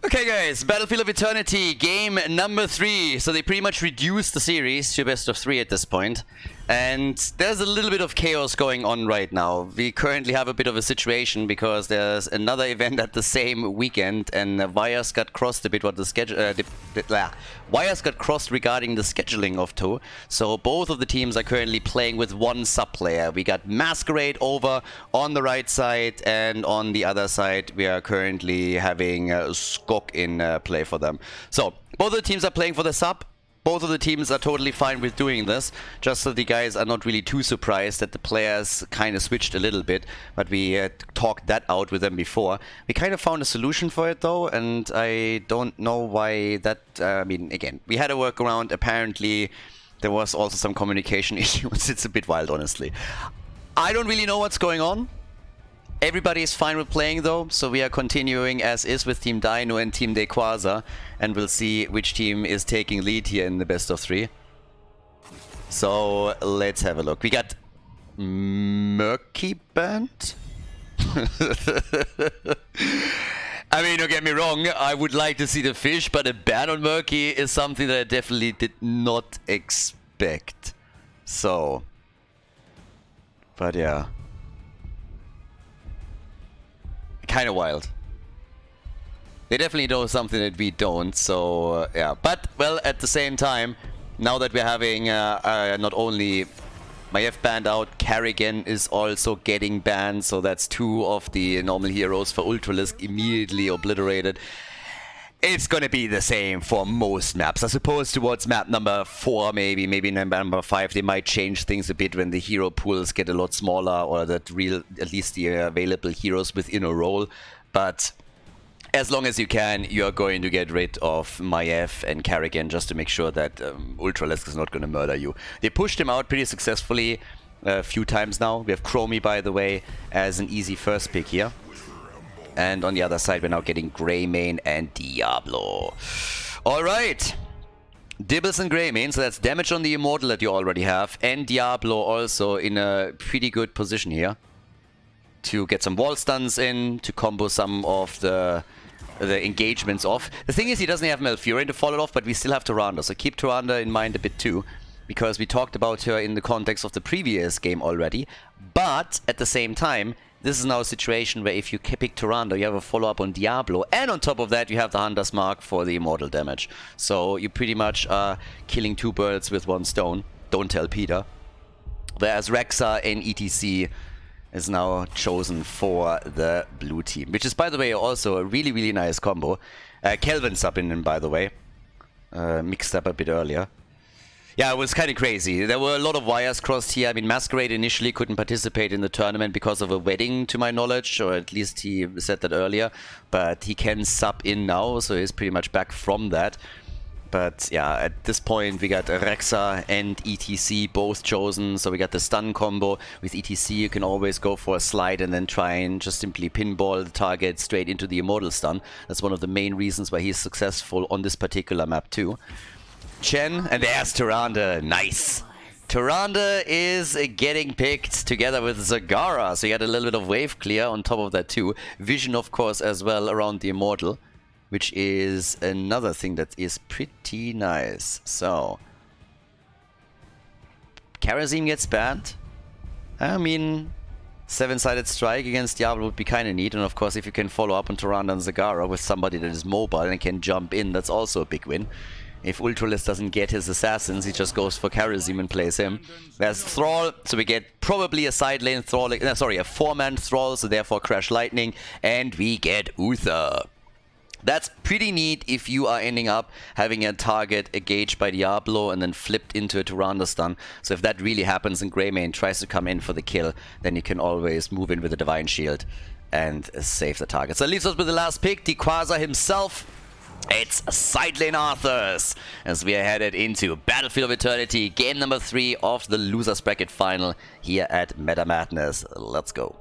Okay guys, Battlefield of Eternity, game number 3. So they pretty much reduced the series to best of 3 at this point. And there's a little bit of chaos going on right now. We currently have a bit of a situation because there's another event at the same weekend, and wires got crossed a bit what the schedule wires got crossed regarding the scheduling of 2. So both of the teams are currently playing with one sub-player. We got Masquerade over on the right side, and on the other side we are currently having Skok in play for them. So both of the teams are playing for the sub. Both of the teams are totally fine with doing this, just so the guys are not really too surprised that the players kind of switched a little bit, but we talked that out with them before. We kind of found a solution for it though, and I don't know why that, I mean, again, we had a workaround. Apparently there was also some communication issues. It's a bit wild, honestly. I don't really know what's going on. Everybody is fine with playing though, so we are continuing as is with Team Dynouh and Team Daykwaza, and we'll see which team is taking lead here in the best of 3. So let's have a look. We got Murky Band. I mean, don't get me wrong, I would like to see the fish, but a ban on Murky is something that I definitely did not expect. So, but yeah. Kind of wild. They definitely know something that we don't, so yeah. But, well, at the same time, now that we're having not only Medivh banned out, Kerrigan is also getting banned, so that's 2 of the normal heroes for Ultralisk immediately obliterated. It's gonna be the same for most maps. I suppose towards map number 4, maybe number 5, they might change things a bit when the hero pools get a lot smaller, or that at least the available heroes within a role. But as long as you can, you're going to get rid of Medivh and Kerrigan just to make sure that Ultralisk is not going to murder you. They pushed him out pretty successfully a few times now. We have Chromie, by the way, as an easy first pick here. And on the other side, we're now getting Greymane and Diablo. Alright. Dibbles and Greymane, so that's damage on the Immortal that you already have. And Diablo also in a pretty good position here to get some wall stuns in, to combo some of the engagements off. The thing is, he doesn't have Malfurion to follow it off, but we still have Tyrande, so keep Tyrande in mind a bit too, because we talked about her in the context of the previous game already. But at the same time, this is now a situation where if you pick Tyrande, you have a follow-up on Diablo, and on top of that you have the Hunter's Mark for the Immortal damage. So you pretty much are killing 2 birds with 1 stone. Don't tell Peter. Whereas Rexa and ETC is now chosen for the blue team, which is, by the way, also a really, really nice combo. Kelvin subbing in, by the way. Mixed up a bit earlier. Yeah, it was kind of crazy. There were a lot of wires crossed here. I mean, Masquerade initially couldn't participate in the tournament because of a wedding, to my knowledge, or at least he said that earlier. But he can sub in now, so he's pretty much back from that. But yeah, at this point we got Rexa and ETC both chosen, so we got the stun combo. With ETC you can always go for a slide and then try and just simply pinball the target straight into the Immortal stun. That's one of the main reasons why he's successful on this particular map too. Chen, and there's Tyrande. Nice! Tyrande is getting picked together with Zagara, so you had a little bit of wave clear on top of that too. Vision, of course, as well around the Immortal, which is another thing that is pretty nice. So, Karazim gets banned. I mean, 7-sided strike against Diablo would be kind of neat, and of course if you can follow up on Tyrande and Zagara with somebody that is mobile and can jump in, that's also a big win. If Ultralisk doesn't get his assassins, he just goes for Karazim and plays him. There's Thrall, so we get probably a side lane Thrall, a 4-man Thrall, so therefore Crash Lightning, and we get Uther. That's pretty neat if you are ending up having a target engaged by Diablo and then flipped into a Tyrande stun. So if that really happens and Greymane tries to come in for the kill, then you can always move in with a Divine Shield and save the target. So that leaves us with the last pick, Daykwaza himself. It's side lane Arthurs as we are headed into Battlefield of Eternity, game number 3 of the Losers Bracket final here at Meta Madness. Let's go.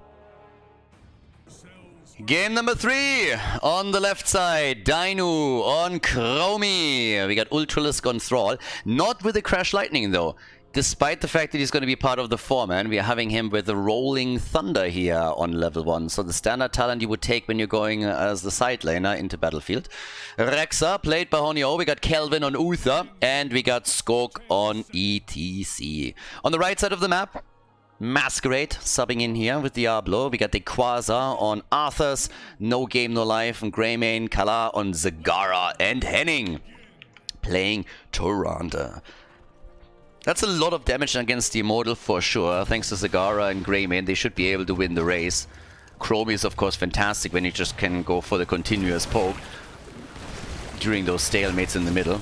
Game number 3 on the left side, Dynouh on Chromie. We got Ultralisk on Thrall, not with the Crash Lightning though. Despite the fact that he's going to be part of the 4-man, we are having him with the Rolling Thunder here on level 1. So the standard talent you would take when you're going as the side laner into Battlefield. Rexa, played by Honio. We got Kelvin on Uther, and we got Skog on ETC. On the right side of the map, Masquerade subbing in here with Diablo. We got Daykwaza on Arthurs, No Game No Life on Greymane, Kala on Zagara, and Henning playing Tyrande. That's a lot of damage against the Immortal for sure. Thanks to Zagara and Greymane, they should be able to win the race. Chromie is of course fantastic when you just can go for the continuous poke during those stalemates in the middle.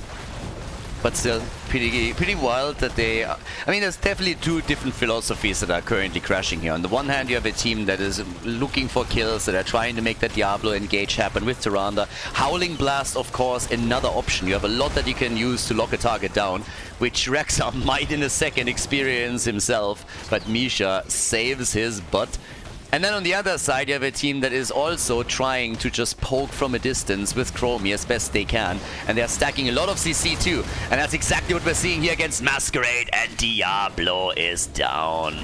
But still, pretty wild that they... I mean, there's definitely 2 different philosophies that are currently crashing here. On the one hand, you have a team that is looking for kills, that are trying to make that Diablo engage happen with Tyrande. Howling Blast, of course, another option. You have a lot that you can use to lock a target down, which Rexa might in a second experience himself, but Misha saves his butt. And then on the other side, you have a team that is also trying to just poke from a distance with Chromie as best they can. And they're stacking a lot of CC too. And that's exactly what we're seeing here against Masquerade. And Diablo is down.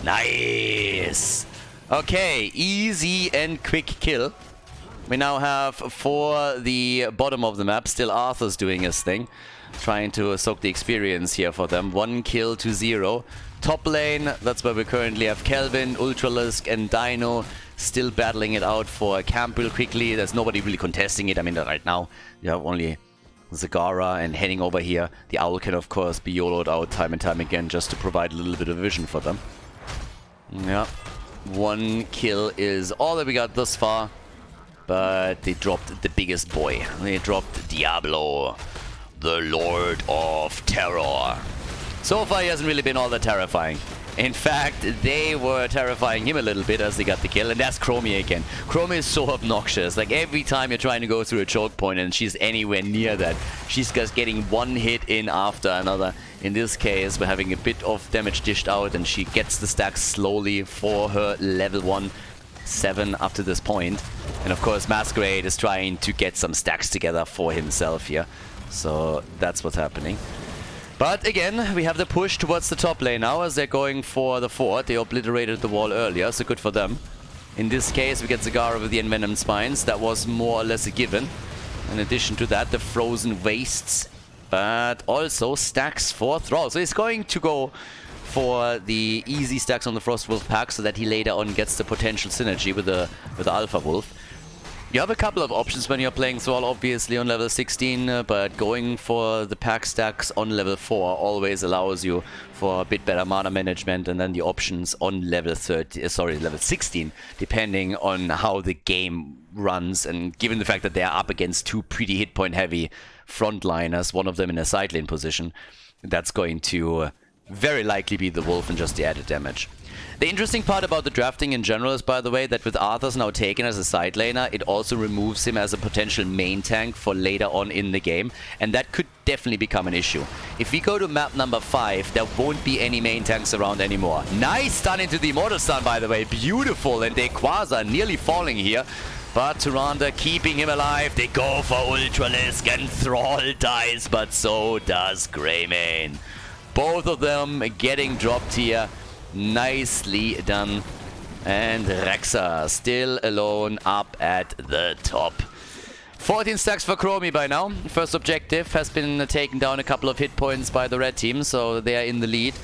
Nice. Okay, easy and quick kill. We now have for the bottom of the map, still Arthur's doing his thing. Trying to soak the experience here for them. 1 kill to 0. Top lane, that's where we currently have Kelvin, Ultralisk and Dynouh still battling it out for camp real quickly. There's nobody really contesting it. I mean, right now you have only Zagara and heading over here. The Owl can of course be YOLO'd out time and time again just to provide a little bit of vision for them. Yeah, 1 kill is all that we got thus far. But they dropped the biggest boy. They dropped Diablo, the Lord of Terror. So far, he hasn't really been all that terrifying. In fact, they were terrifying him a little bit as they got the kill. And that's Chromie again. Chromie is so obnoxious. Like, every time you're trying to go through a choke point and she's anywhere near that, she's just getting one hit in after another. In this case, we're having a bit of damage dished out, and she gets the stacks slowly for her level 1 7 up to this point. And of course, Masquerade is trying to get some stacks together for himself here. So that's what's happening. But again, we have the push towards the top lane now as they're going for the fort. They obliterated the wall earlier, so good for them. In this case, we get Zagara with the Envenomed Spines. That was more or less a given. In addition to that, the Frozen Wastes, but also stacks for Thrall. So he's going to go for the easy stacks on the Frostwolf pack so that he later on gets the potential synergy with the Alpha Wolf. You have a couple of options when you're playing Thrall, obviously on level 16, but going for the pack stacks on level 4 always allows you for a bit better mana management, and then the options on level 16, depending on how the game runs, and given the fact that they are up against 2 pretty hit point heavy frontliners, one of them in a side lane position, that's going to very likely be the Wolf and just the added damage. The interesting part about the drafting in general is, by the way, that with Arthur's now taken as a side laner, it also removes him as a potential main tank for later on in the game, and that could definitely become an issue. If we go to map number 5, there won't be any main tanks around anymore. Nice stun into the Immortal Stun, by the way, beautiful, and Daykwaza nearly falling here. But Tyrande keeping him alive. They go for Ultralisk, and Thrall dies, but so does Greymane. Both of them getting dropped here. Nicely done. And Rexa still alone up at the top. 14 stacks for Chromie by now. First objective has been taken down a couple of hit points by the red team, so they are in the lead.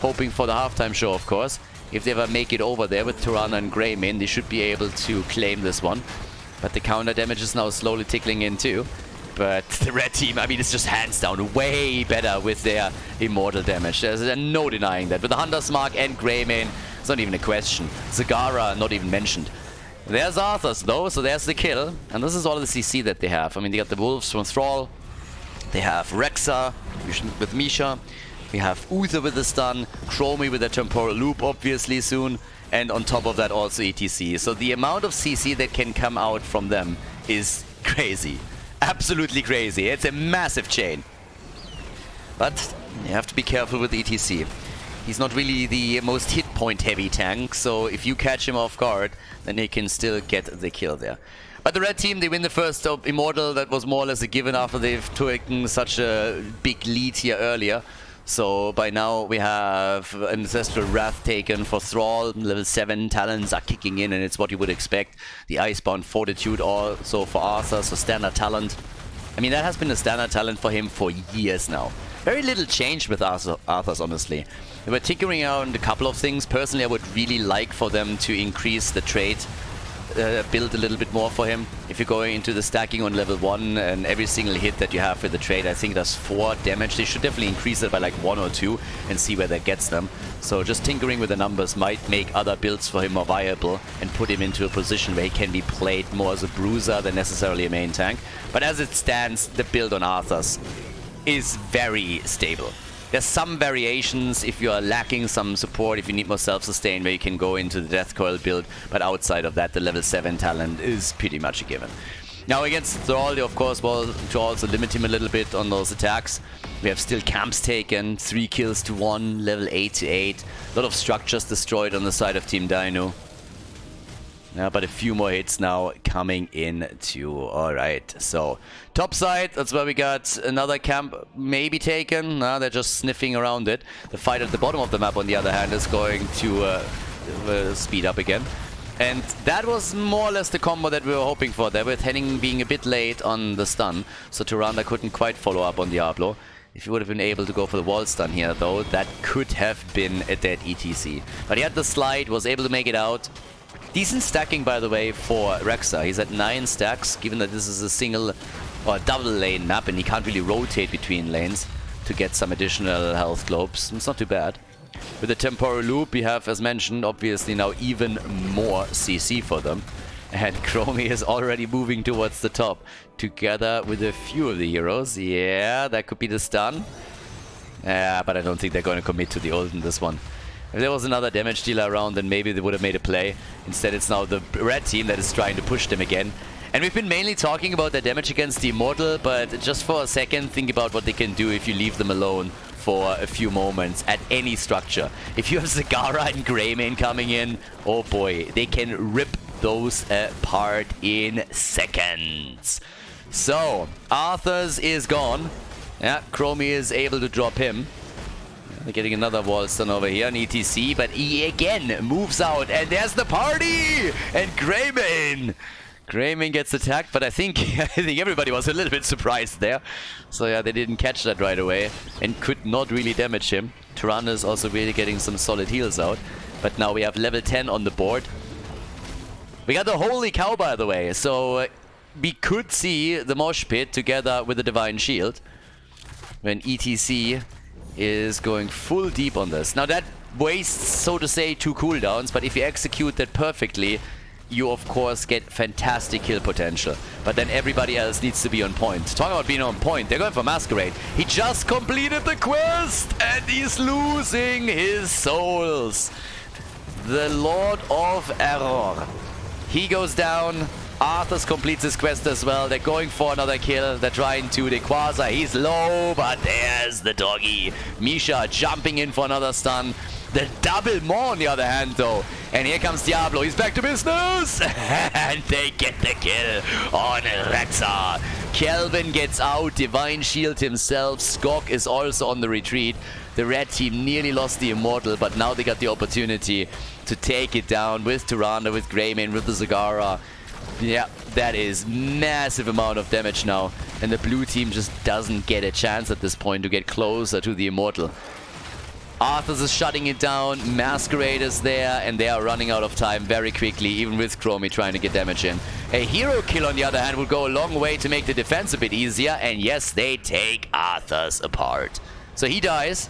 Hoping for the halftime show, of course. If they ever make it over there with Tyrande and Greymane, they should be able to claim this one. But the counter damage is now slowly tickling in too. But the red team, I mean, it's just hands down way better with their immortal damage. There's no denying that. With the Hunter's Mark and Greymane, it's not even a question. Zagara, not even mentioned. There's Arthur's though, so there's the kill. And this is all the CC that they have. I mean, they got the Wolves from Thrall. They have Rexa with Misha. We have Uther with the stun. Chromie with the temporal loop, obviously, soon. And on top of that, also ETC. So the amount of CC that can come out from them is crazy. Absolutely crazy. It's a massive chain. But you have to be careful with ETC. He's not really the most hit point heavy tank, so if you catch him off guard, then he can still get the kill there. But the red team, they win the first Immortal. That was more or less a given after they've taken such a big lead here earlier. So by now we have Ancestral Wrath taken for Thrall. Level 7 talents are kicking in, and it's what you would expect. The Icebound Fortitude also for Arthur, so standard talent. I mean, that has been a standard talent for him for years now. Very little change with Arthur's, honestly. They were tinkering around a couple of things. Personally, I would really like for them to increase the trait build a little bit more for him. If you're going into the stacking on level 1 and every single hit that you have with the trade, I think does 4 damage. They should definitely increase it by like 1 or 2 and see where that gets them. So just tinkering with the numbers might make other builds for him more viable and put him into a position where he can be played more as a bruiser than necessarily a main tank. But as it stands, the build on Arthur's is very stable. There's some variations if you are lacking some support, if you need more self-sustain, where you can go into the Death Coil build, but outside of that, the level 7 talent is pretty much a given. Now against Thrall, they of course will to also limit him a little bit on those attacks. We have still camps taken, 3 kills to 1, level 8 to 8. A lot of structures destroyed on the side of Team Dynouh. Yeah, but a few more hits now coming in too. Alright, so top side, that's where we got another camp maybe taken. No, they're just sniffing around it. The fight at the bottom of the map, on the other hand, is going to speed up again. And that was more or less the combo that we were hoping for there, with Henning being a bit late on the stun. So Tyrande couldn't quite follow up on Diablo. If he would have been able to go for the wall stun here, though, that could have been a dead ETC. But he had the slide, was able to make it out. Decent stacking, by the way, for Rehgar. He's at 9 stacks, given that this is a single or double lane map and he can't really rotate between lanes to get some additional health globes. It's not too bad. With the temporal loop, we have, as mentioned, obviously now even more CC for them. And Chromie is already moving towards the top, together with a few of the heroes. Yeah, that could be the stun. Yeah, but I don't think they're going to commit to the ult in this one. If there was another damage dealer around, then maybe they would have made a play. Instead, it's now the red team that is trying to push them again. And we've been mainly talking about their damage against the Immortal, but just for a second, think about what they can do if you leave them alone for a few moments at any structure. If you have Zagara and Greymane coming in, oh boy, they can rip those apart in seconds. So, Arthur's is gone. Yeah, Chromie is able to drop him. They're getting another wall stun over here on ETC, but he again moves out, and there's the party! And Greymane gets attacked, but I think everybody was a little bit surprised there. So yeah, they didn't catch that right away and could not really damage him. Tyrande is also really getting some solid heals out, but now we have level 10 on the board. We got the Holy Cow, by the way, so we could see the Mosh Pit together with the Divine Shield when ETC is going full deep on this. Now that wastes, so to say, 2 cooldowns, but if you execute that perfectly, you of course get fantastic kill potential. But then everybody else needs to be on point. Talking about being on point, they're going for Masquerade. He just completed the quest and he's losing his souls. The Lord of Error. He goes down. Arthas completes his quest as well. They're going for another kill. They're trying to. Daykwaza, he's low, but there's the doggy. Misha jumping in for another stun. The double more on the other hand, though. And here comes Diablo. He's back to business. And they get the kill on Rehgar. Kelvin gets out. Divine Shield himself. Skok is also on the retreat. The red team nearly lost the Immortal, but now they got the opportunity to take it down with Tyrande, with Greymane, with the Zagara. Yeah, that is massive amount of damage now. And the blue team just doesn't get a chance at this point to get closer to the Immortal. Arthas is shutting it down, Masquerade is there, and they are running out of time very quickly, even with Chromie trying to get damage in. A hero kill, on the other hand, will go a long way to make the defense a bit easier, and yes, they take Arthas apart. So he dies,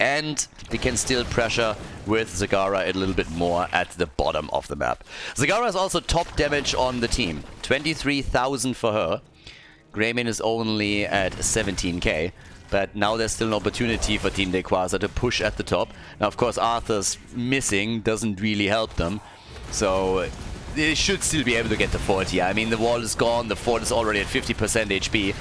and they can still pressure with Zagara a little bit more at the bottom of the map. Zagara is also top damage on the team, 23,000 for her. Greymane is only at 17k. But now there's still an opportunity for Team Daykwaza to push at the top. Now, of course, Arthur's missing doesn't really help them. So they should still be able to get the 40. I mean, the wall is gone. The fort is already at 50% HP.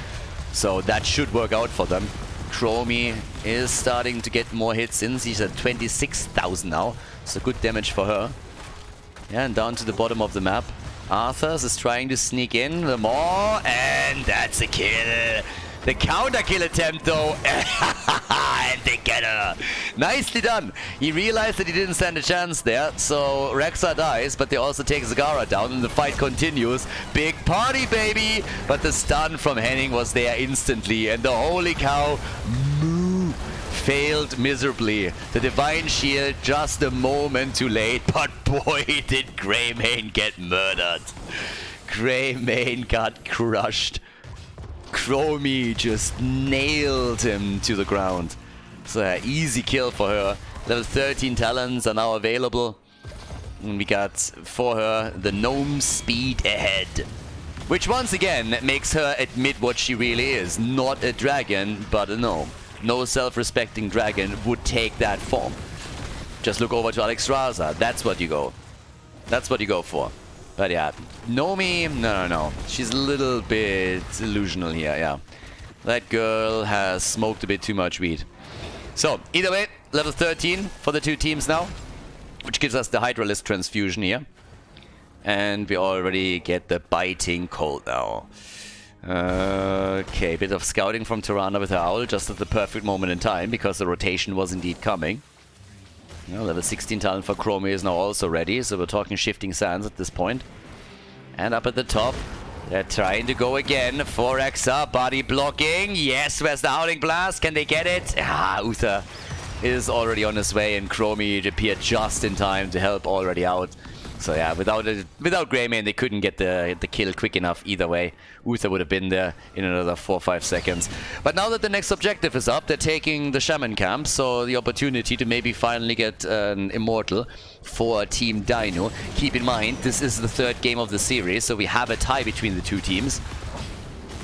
So that should work out for them. Chromie is starting to get more hits in. She's at 26,000 now. So good damage for her. Yeah, and down to the bottom of the map. Arthur's is trying to sneak in. The more, and that's a kill. The counter kill attempt, though, and they get her. Nicely done. He realized that he didn't stand a chance there, so Rehgar dies, but they also take Zagara down, and the fight continues. Big party, baby! But the stun from Henning was there instantly, and the Holy Cow failed miserably. The Divine Shield just a moment too late, but boy, did Greymane get murdered. Greymane got crushed. Chromie just nailed him to the ground. So easy kill for her. Level 13 talents are now available. And we got for her the Gnome Speed Ahead. Which once again makes her admit what she really is. Not a dragon, but a gnome. No self-respecting dragon would take that form. Just look over to Alexstrasza. That's what you go. That's what you go for. But yeah, Nomi, no. She's a little bit illusional here, yeah. That girl has smoked a bit too much weed. So, either way, level 13 for the two teams now. Which gives us the Hydralisk transfusion here. And we already get the biting cold now. Okay, bit of scouting from Tirana with her owl just at the perfect moment in time, because the rotation was indeed coming. Level 16 talent for Chromie is now also ready, so we're talking shifting sands at this point. And up at the top, they're trying to go again. 4Xer, body blocking. Yes, where's the Howling Blast? Can they get it? Uther is already on his way, and Chromie appeared just in time to help already out. So yeah, without Greymane, they couldn't get the kill quick enough either way. Uther would have been there in another 4 or 5 seconds. But now that the next objective is up, they're taking the Shaman camp, so the opportunity to maybe finally get an Immortal for Team Dynouh. Keep in mind, this is the 3rd game of the series, so we have a tie between the 2 teams.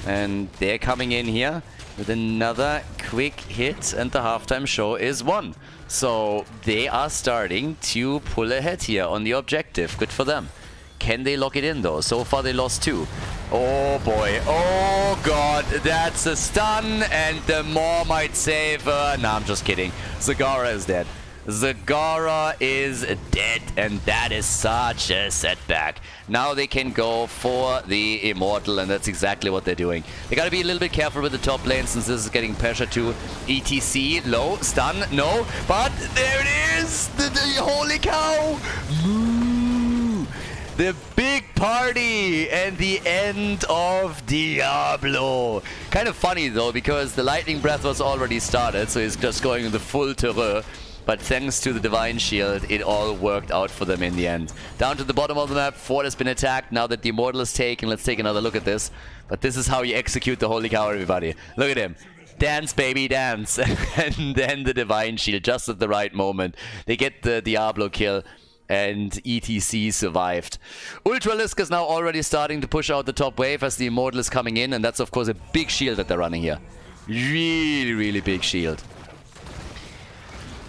And they're coming in here with another quick hit, and the halftime show is won. So they are starting to pull ahead here on the objective. Good for them. Can they lock it in though? So far they lost 2. Oh boy. Oh god. That's a stun, and the Maw might save her. Nah, I'm just kidding. Zagara is dead. Zagara is dead, and that is such a setback. Now they can go for the Immortal, and that's exactly what they're doing. They gotta be a little bit careful with the top lane, since this is getting pressure to ETC. Low, stun, no, but there it is! The holy cow! Moo! The big party and the end of Diablo. Kind of funny though, because the Lightning Breath was already started, so he's just going the full terror. But thanks to the Divine Shield, it all worked out for them in the end. Down to the bottom of the map, Fort has been attacked. Now that the Immortal is taken, let's take another look at this. But this is how you execute the Holy Cow, everybody. Look at him. Dance, baby, dance. And then the Divine Shield, just at the right moment. They get the Diablo kill, and ETC survived. Ultralisk is now already starting to push out the top wave as the Immortal is coming in. And that's, of course, a big shield that they're running here. Really, really big shield.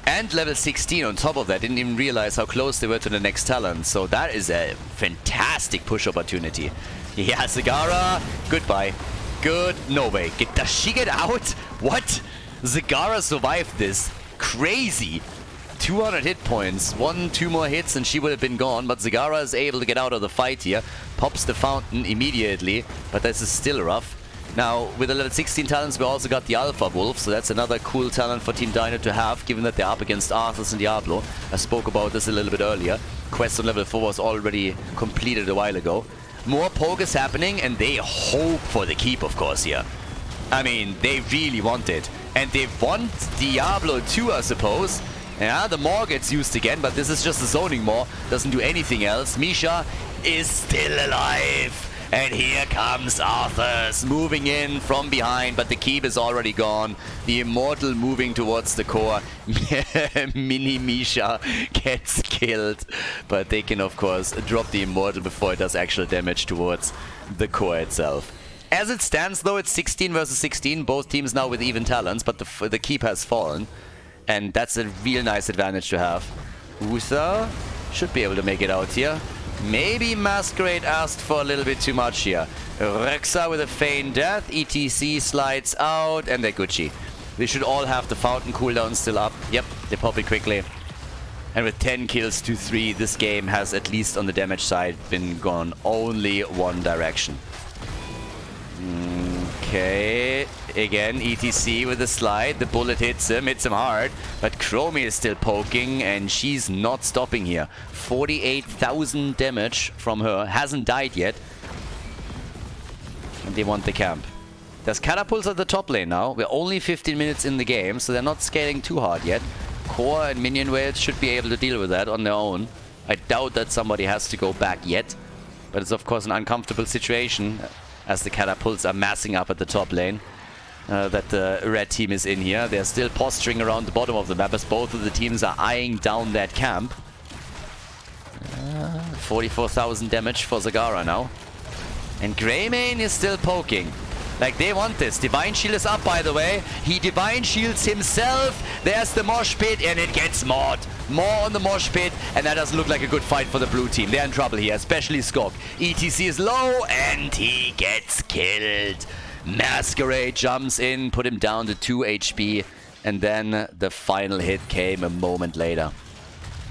And level 16 on top of that. Didn't even realize how close they were to the next talent. So that is a fantastic push opportunity. Yeah, Zagara, goodbye. Good. No way. Does she get out? What? Zagara survived this. Crazy. 200 hit points. 1-2 more hits and she would have been gone. But Zagara is able to get out of the fight here. Pops the fountain immediately. But this is still rough. Now, with the level 16 talents, we also got the Alpha Wolf, so that's another cool talent for Team Dynouh to have, given that they're up against Arthas and Diablo. I spoke about this a little bit earlier. Quest on level 4 was already completed a while ago. More poke is happening, and they hope for the keep, of course, here. I mean, they really want it. And they want Diablo too, I suppose. Yeah, the Maw gets used again, but this is just a zoning Maw. Doesn't do anything else. Misha is still alive. And here comes Arthas, moving in from behind, but the keep is already gone. The Immortal moving towards the core. Mini Misha gets killed, but they can, of course, drop the Immortal before it does actual damage towards the core itself. As it stands, though, it's 16 versus 16. Both teams now with even talents, but the keep has fallen. And that's a real nice advantage to have. Uther should be able to make it out here. Maybe Masquerade asked for a little bit too much here. Rexa with a feign death. ETC slides out, and they're Gucci. They should all have the fountain cooldown still up. Yep, they pop it quickly. And with 10 kills to 3, this game has, at least on the damage side, been gone only one direction. Okay, again, ETC with a slide. The bullet hits him hard. But Chromie is still poking, and she's not stopping here. 48,000 damage from her. Hasn't died yet. And they want the camp. There's catapults at the top lane now. We're only 15 minutes in the game, so they're not scaling too hard yet. Core and minion waves should be able to deal with that on their own. I doubt that somebody has to go back yet. But it's of course an uncomfortable situation, as the catapults are massing up at the top lane. That the red team is in here. They're still posturing around the bottom of the map as both of the teams are eyeing down that camp. 44,000 damage for Zagara now. And Greymane is still poking. Like, they want this. Divine Shield is up, by the way. He Divine Shields himself. There's the mosh pit, and it gets Maud. More on the mosh pit, and that doesn't look like a good fight for the blue team. They're in trouble here, especially Skog. ETC is low, and he gets killed. Masquerade jumps in, put him down to 2 HP, and then the final hit came a moment later.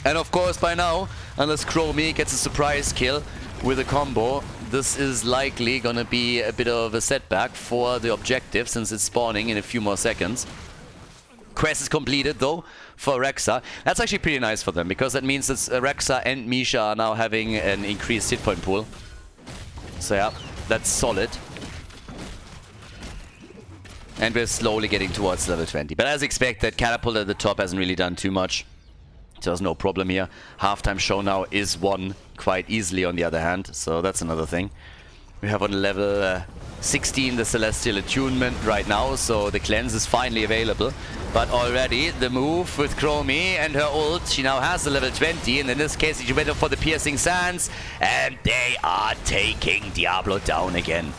And of course, by now, unless Chromie gets a surprise kill, with a combo, this is likely gonna be a bit of a setback for the objective since it's spawning in a few more seconds. Quest is completed though for Rexa. That's actually pretty nice for them because that means that Rexa and Misha are now having an increased hit point pool. So yeah, that's solid. And we're slowly getting towards level 20. But as expected, Catapult at the top hasn't really done too much. So there's no problem here. Halftime show now is won quite easily on the other hand. So that's another thing. We have on level 16 the Celestial Attunement right now. So the cleanse is finally available. But already the move with Chromie and her ult, she now has the level 20. And in this case, she went for the Piercing Sands. And they are taking Diablo down again.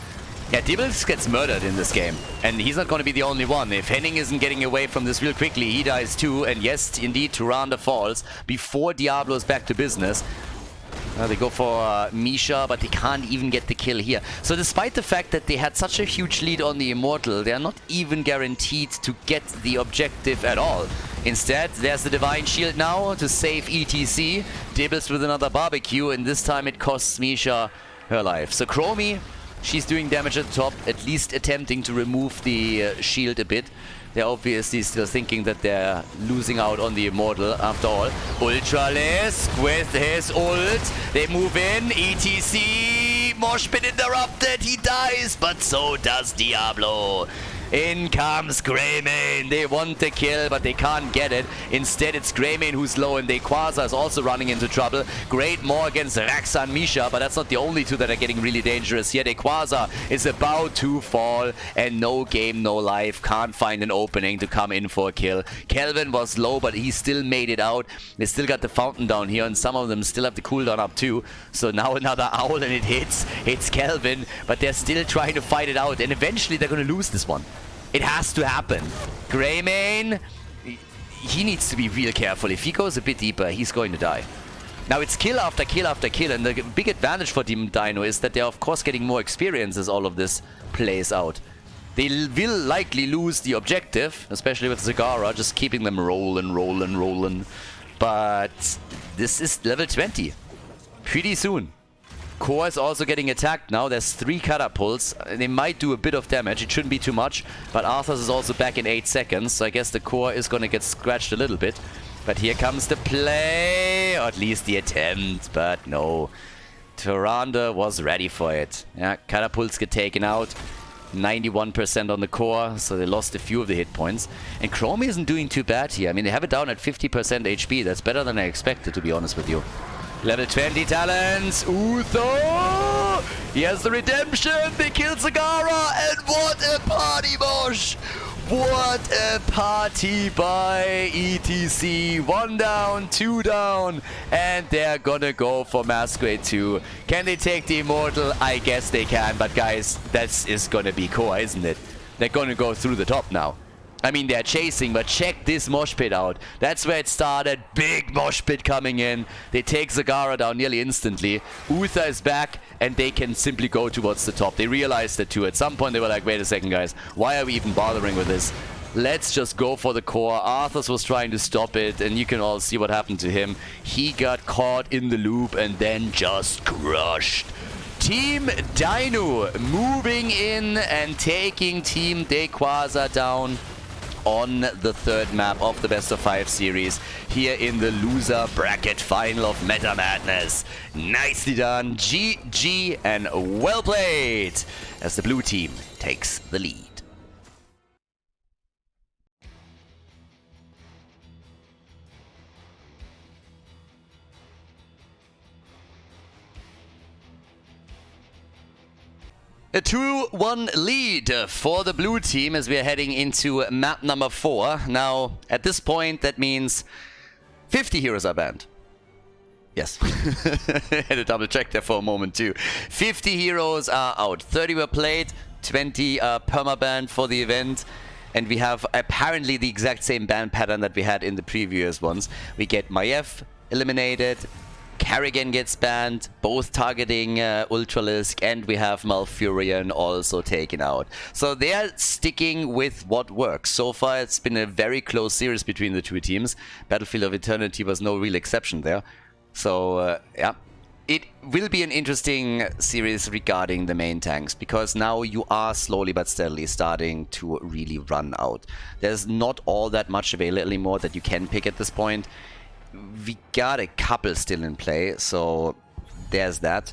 Yeah, Dibbles gets murdered in this game, and he's not going to be the only one. If Henning isn't getting away from this real quickly, he dies too, and yes, indeed, Tyrande falls before Diablo's back to business. They go for Misha, but they can't even get the kill here. So despite the fact that they had such a huge lead on the Immortal, they are not even guaranteed to get the objective at all. Instead, there's the Divine Shield now to save ETC. Dibbles with another barbecue, and this time it costs Misha her life. So Chromie, she's doing damage at the top, at least attempting to remove the shield a bit. They're obviously still thinking that they're losing out on the Immortal after all. Ultralisk with his ult. They move in. ETC. Moshpit interrupted. He dies, but so does Diablo. In comes Greymane. They want the kill, but they can't get it. Instead, it's Greymane who's low, and Daykwaza is also running into trouble. Great more against Rexa and Misha, but that's not the only two that are getting really dangerous here. Daykwaza is about to fall, and no game, no life. Can't find an opening to come in for a kill. Kelvin was low, but he still made it out. They still got the fountain down here, and some of them still have the cooldown up too. So now another owl, and it hits. It's Kelvin, but they're still trying to fight it out, and eventually they're going to lose this one. It has to happen. Greymane, he needs to be real careful. If he goes a bit deeper, he's going to die. Now it's kill after kill after kill, and the big advantage for Team Dynouh is that they're of course getting more experience as all of this plays out. They will likely lose the objective, especially with Zagara, just keeping them rolling. But this is level 20. Pretty soon. Core is also getting attacked now. There's 3 catapults. They might do a bit of damage. It shouldn't be too much. But Arthur's is also back in 8 seconds. So I guess the core is going to get scratched a little bit. But here comes the play. Or at least the attempt. But no. Tyrande was ready for it. Yeah, catapults get taken out. 91% on the core. So they lost a few of the hit points. And Chromie isn't doing too bad here. I mean, they have it down at 50% HP. That's better than I expected, to be honest with you. Level 20 talents. Utho! He has the redemption. They kill Zagara. And what a party, Mosh! What a party by ETC. 1 down, 2 down. And they're gonna go for Masquerade 2. Can they take the Immortal? I guess they can. But guys, that is gonna be core, isn't it? They're gonna go through the top now. I mean, they're chasing, but check this mosh pit out. That's where it started. Big mosh pit coming in. They take Zagara down nearly instantly. Uther is back, and they can simply go towards the top. They realized it too. At some point, they were like, wait a second, guys. Why are we even bothering with this? Let's just go for the core. Arthas was trying to stop it, and you can all see what happened to him. He got caught in the loop and then just crushed. Team Dynouh moving in and taking Team Daykwaza down on the 3rd map of the Best of 5 series here in the loser bracket final of Meta Madness. Nicely done, GG, and well played as the blue team takes the lead. A 2-1 lead for the blue team as we are heading into map number 4. Now, at this point, that means 50 heroes are banned. Yes. Had to double check there for a moment too. 50 heroes are out. 30 were played, 20 are perma-banned for the event. And we have apparently the exact same ban pattern that we had in the previous ones. We get Maiev eliminated. Karrigan gets banned, both targeting Ultralisk, and we have Malfurion also taken out. So they're sticking with what works. So far it's been a very close series between the two teams. Battlefield of Eternity was no real exception there. So yeah, it will be an interesting series regarding the main tanks, because now you are slowly but steadily starting to really run out. There's not all that much available anymore that you can pick at this point. We got a couple still in play, so there's that.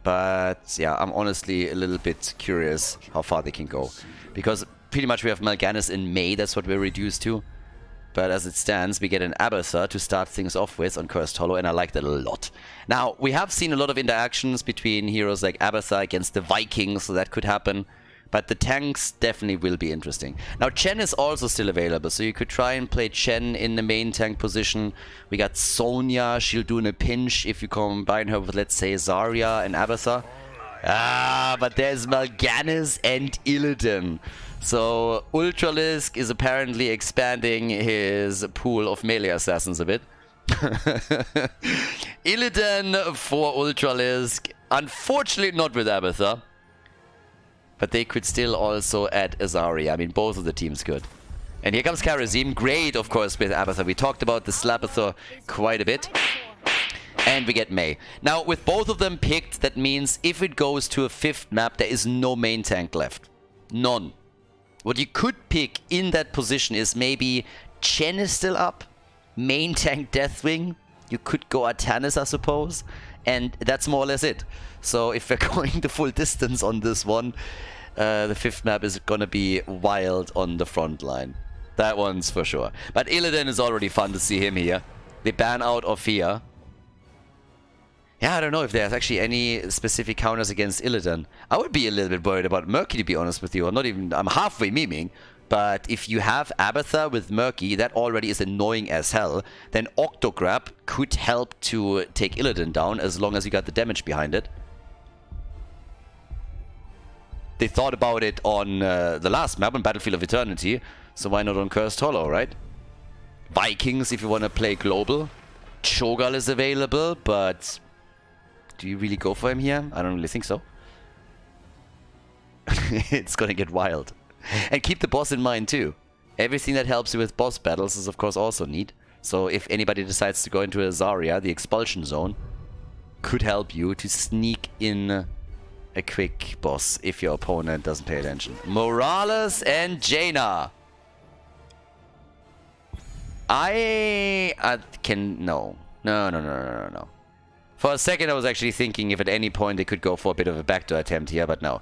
But yeah, I'm honestly a little bit curious how far they can go, because pretty much we have Mal'Ganis in May, that's what we're reduced to. But as it stands, we get an Abathur to start things off with on Cursed Hollow, and I like that a lot. Now, we have seen a lot of interactions between heroes like Abathur against the Vikings, so that could happen. But the tanks definitely will be interesting. Now, Chen is also still available, so you could try and play Chen in the main tank position. We got Sonya, she'll do in a pinch if you combine her with, let's say, Zarya and Abathur. Ah, but there's Mal'Ganis and Illidan. So Ultralisk is apparently expanding his pool of melee assassins a bit. Illidan for Ultralisk. Unfortunately not with Abathur. But they could still also add Zarya. I mean, both of the teams could. And here comes Kharazim. Great, of course, with Abathur. We talked about the Slabathur quite a bit. And we get Mei. Now, with both of them picked, that means if it goes to a 5th map, there is no main tank left. None. What you could pick in that position is maybe Chen is still up, main tank Deathwing. You could go Artanis, I suppose, and that's more or less it. So if we're going the full distance on this one, the 5th map is gonna be wild on the front line. That one's for sure. But Illidan is already fun to see him here. They ban out Ophir. Yeah, I don't know if there's actually any specific counters against Illidan. I would be a little bit worried about Murky, to be honest with you. Or not even, I'm halfway memeing. But if you have Abathur with Murky, that already is annoying as hell. Then Octograb could help to take Illidan down, as long as you got the damage behind it. They thought about it on the last map, on Battlefield of Eternity. So why not on Cursed Hollow, right? Vikings, if you want to play global. Cho'Gall is available, but... do you really go for him here? I don't really think so. It's gonna get wild. And keep the boss in mind too. Everything that helps you with boss battles is of course also neat. So if anybody decides to go into a Zarya, the expulsion zone could help you to sneak in a quick boss if your opponent doesn't pay attention. Morales and Jaina. I can... No. No. For a second I was actually thinking if at any point they could go for a bit of a backdoor attempt here, but no.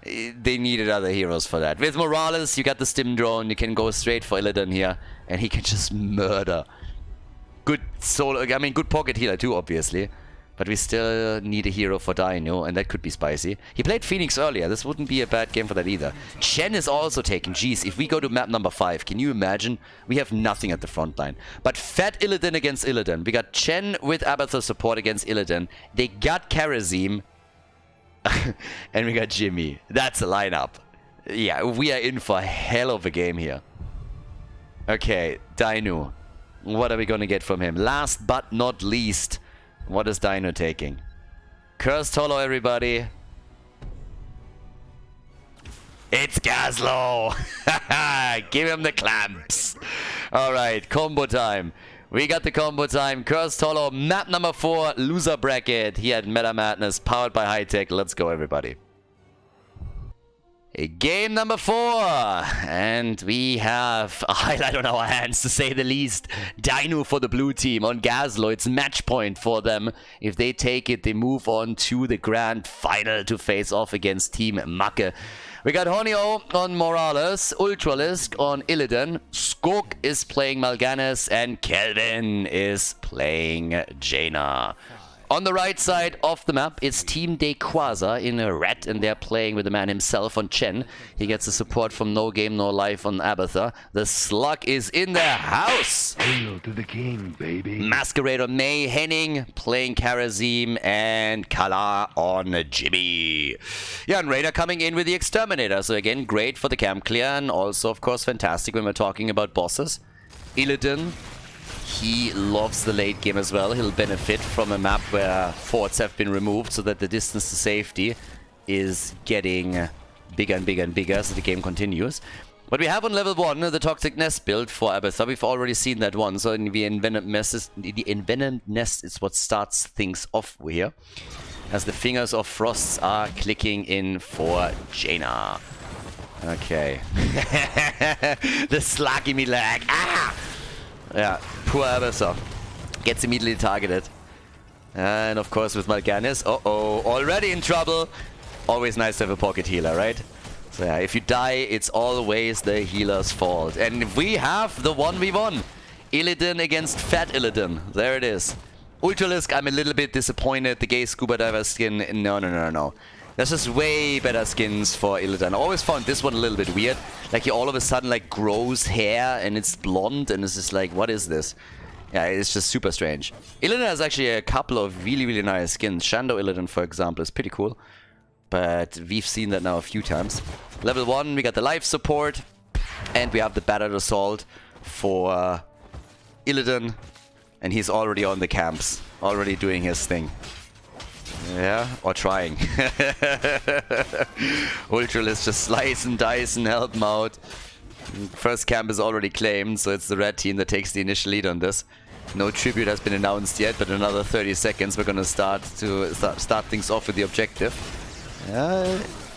They needed other heroes for that. With Morales, you got the stim drone, you can go straight for Illidan here, and he can just murder. Good solo, I mean good pocket healer too, obviously. But we still need a hero for Dynouh, and that could be spicy. He played Phoenix earlier, this wouldn't be a bad game for that either. Chen is also taken. Jeez, if we go to map number 5, can you imagine? We have nothing at the front line. But fat Illidan against Illidan. We got Chen with Abathur support against Illidan. They got Kharazim. And we got Jimmy. That's a lineup. Yeah, we are in for a hell of a game here. Okay, Dynouh. What are we gonna get from him? Last but not least... what is Dynouh taking? Cursed Hollow, everybody. It's Gazlo! Give him the clamps! Alright, combo time. We got the combo time. Cursed Hollow, map number 4, loser bracket. He had Meta Madness, powered by High Tech. Let's go, everybody. Game number 4, and we have a highlight on our hands, to say the least. Dynouh for the blue team on Gazlo. It's match point for them. If they take it, they move on to the grand final to face off against Team Macke. We got Honio on Morales, Ultralisk on Illidan, Skog is playing Mal'Ganis, and Kelvin is playing Jaina. On the right side of the map, it's Team Daykwaza in a red, and they're playing with the man himself on Chen. He gets the support from No Game No Life on Abathur. The Slug is in their house! Hail to the king, baby. Masquerade on Mei, Henning playing Kharazim, and Kala on Jimmy. Yeah, and Raider coming in with the Exterminator. So again, great for the camp clear, and also, of course, fantastic when we're talking about bosses. Illidan. He loves the late game as well. He'll benefit from a map where forts have been removed so that the distance to safety is getting bigger and bigger and bigger as the game continues. But we have on level 1 the Toxic Nest build for Abathar. We've already seen that one. So the Envenomed Nest is what starts things off here. As the Fingers of Frosts are clicking in for Jaina. Okay. The sluggy me lag. Ah! Yeah, poor Abathar. Gets immediately targeted. And of course with Mal'Ganis. Uh-oh, already in trouble. Always nice to have a pocket healer, right? So yeah, if you die, it's always the healer's fault. And we have the 1v1. Illidan against Fat Illidan. There it is. Ultralisk, I'm a little bit disappointed. The gay scuba diver skin, no. There's just way better skins for Illidan. I always found this one a little bit weird. Like he all of a sudden like grows hair and it's blonde and it's just like, what is this? Yeah, it's just super strange. Illidan has actually a couple of really nice skins. Shando Illidan, for example, is pretty cool. But we've seen that now a few times. Level 1, we got the life support. And we have the Battered Assault for Illidan. And he's already on the camps. Already doing his thing. Yeah, or trying. Ultralisk just slice and dice and help him out. First camp is already claimed, so it's the red team that takes the initial lead on this. No tribute has been announced yet, but in another 30 seconds we're gonna start things off with the objective.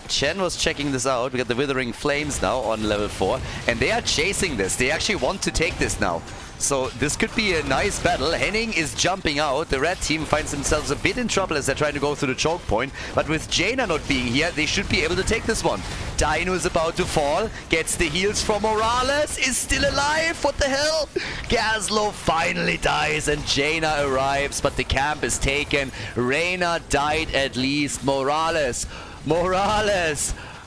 Chen was checking this out. We got the Withering Flames now on level 4, and they are chasing this. They actually want to take this now. So this could be a nice battle. Henning is jumping out. The red team finds themselves a bit in trouble as they're trying to go through the choke point. But with Jaina not being here, they should be able to take this one. Dynouh is about to fall. Gets the heals from Morales. Is still alive. What the hell? Gaslow finally dies and Jaina arrives. But the camp is taken. Reyna died at least. Morales.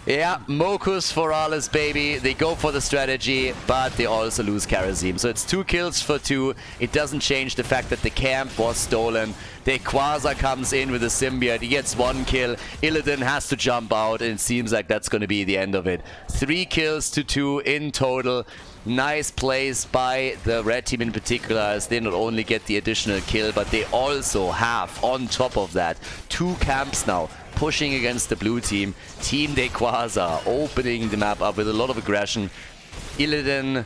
Yeah, Mokus for Morales, baby. They go for the strategy, but they also lose Karazim. So it's 2 kills for 2. It doesn't change the fact that the camp was stolen. Daykwaza comes in with a symbiote. He gets 1 kill. Illidan has to jump out, and it seems like that's going to be the end of it. 3 kills to 2 in total. Nice plays by the red team in particular, as they not only get the additional kill, but they also have, on top of that, 2 camps now pushing against the blue team. Team Daykwaza opening the map up with a lot of aggression. Illidan,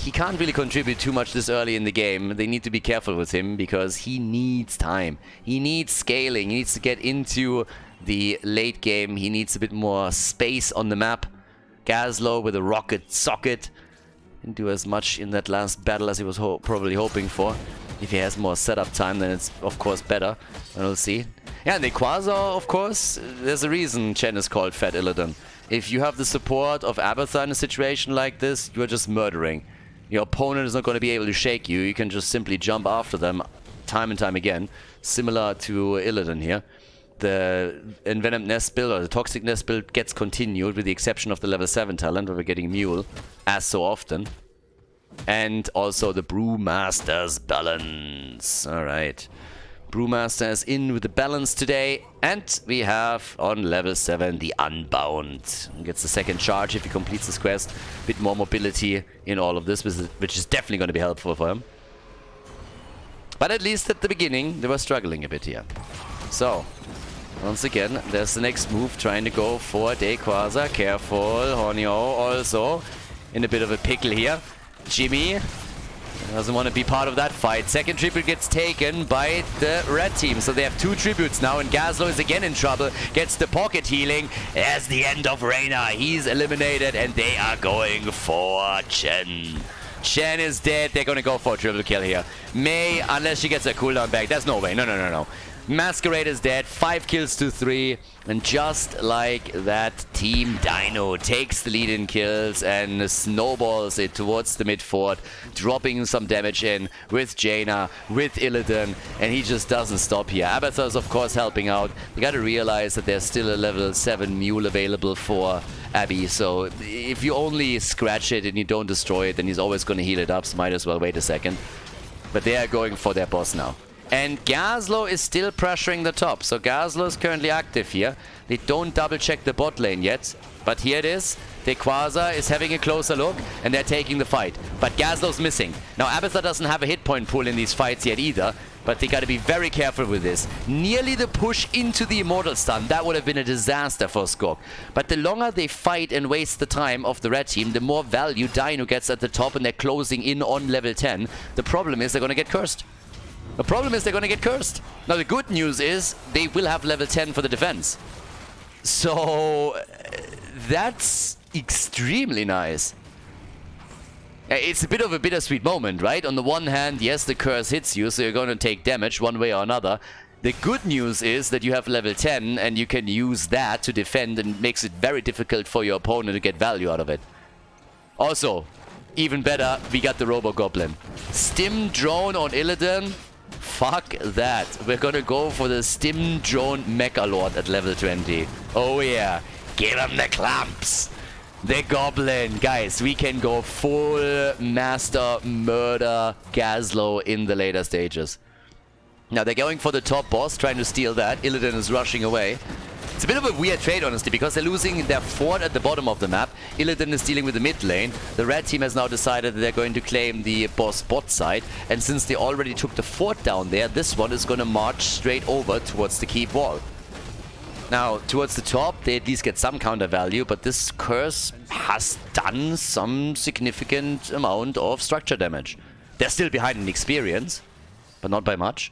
he can't really contribute too much this early in the game. They need to be careful with him because he needs time. He needs scaling. He needs to get into the late game. He needs a bit more space on the map. Gaslow with a rocket socket. Didn't do as much in that last battle as he was probably hoping for. If he has more setup time, then it's of course better. And we'll see. Yeah, and Daykwaza, of course, there's a reason Chen is called Fat Illidan. If you have the support of Abathar in a situation like this, you are just murdering. Your opponent is not going to be able to shake you. You can just simply jump after them time and time again. Similar to Illidan here. The Envenomed Nest build, or the Toxic Nest build, gets continued with the exception of the level 7 talent, where we're getting Mule, as so often. And also the Brewmaster's Balance. Alright. Brewmaster is in with the balance today, and we have on level 7 the Unbound. He gets the second charge if he completes this quest. A bit more mobility in all of this, which is definitely going to be helpful for him. But at least at the beginning, they were struggling a bit here. So, once again, there's the next move, trying to go for Daykwaza. Careful, Honyo also in a bit of a pickle here. Jimmy doesn't want to be part of that fight. Second tribute gets taken by the red team. So they have 2 tributes now, and Gaslow is again in trouble. Gets the pocket healing. There's the end of Reyna. He's eliminated, and they are going for Chen. Chen is dead. They're going to go for a triple kill here. Mei, unless she gets a cooldown back. There's no way. No. Masquerade is dead. 5 kills to 3. And just like that, Team Dynouh takes the lead in kills and snowballs it towards the mid fort, dropping some damage in with Jaina, with Illidan, and he just doesn't stop here. Abathar is of course helping out. You gotta realize that there's still a level 7 mule available for Abby, so if you only scratch it and you don't destroy it, then he's always gonna heal it up, so might as well wait a second. But they are going for their boss now. And Gaslow is still pressuring the top. So Gaslow is currently active here. They don't double check the bot lane yet. But here it is. Daykwaza is having a closer look and they're taking the fight. But Gaslow's missing. Now Abathar doesn't have a hit point pool in these fights yet either. But they gotta be very careful with this. Nearly the push into the Immortal Stun. That would have been a disaster for Skog. But the longer they fight and waste the time of the red team, the more value Dynouh gets at the top, and they're closing in on level 10. The problem is they're gonna get cursed. The problem is they're gonna get cursed. Now the good news is they will have level 10 for the defense. So that's extremely nice. It's a bit of a bittersweet moment, right? On the one hand, yes, the curse hits you, so you're going to take damage one way or another. The good news is that you have level 10, and you can use that to defend, and makes it very difficult for your opponent to get value out of it. Also, even better, we got the Robo-Goblin. Stim drone on Illidan? Fuck that. We're gonna go for the Stim drone Mecha Lord at level 20. Oh yeah. Give him the clamps. The Goblin. Guys, we can go full Master Murder Gazlowe in the later stages. Now, they're going for the top boss, trying to steal that. Illidan is rushing away. It's a bit of a weird trade, honestly, because they're losing their fort at the bottom of the map. Illidan is dealing with the mid lane. The red team has now decided that they're going to claim the boss bot side. And since they already took the fort down there, this one is going to march straight over towards the keep wall. Now, towards the top, they at least get some counter value, but this curse has done some significant amount of structure damage. They're still behind in experience, but not by much.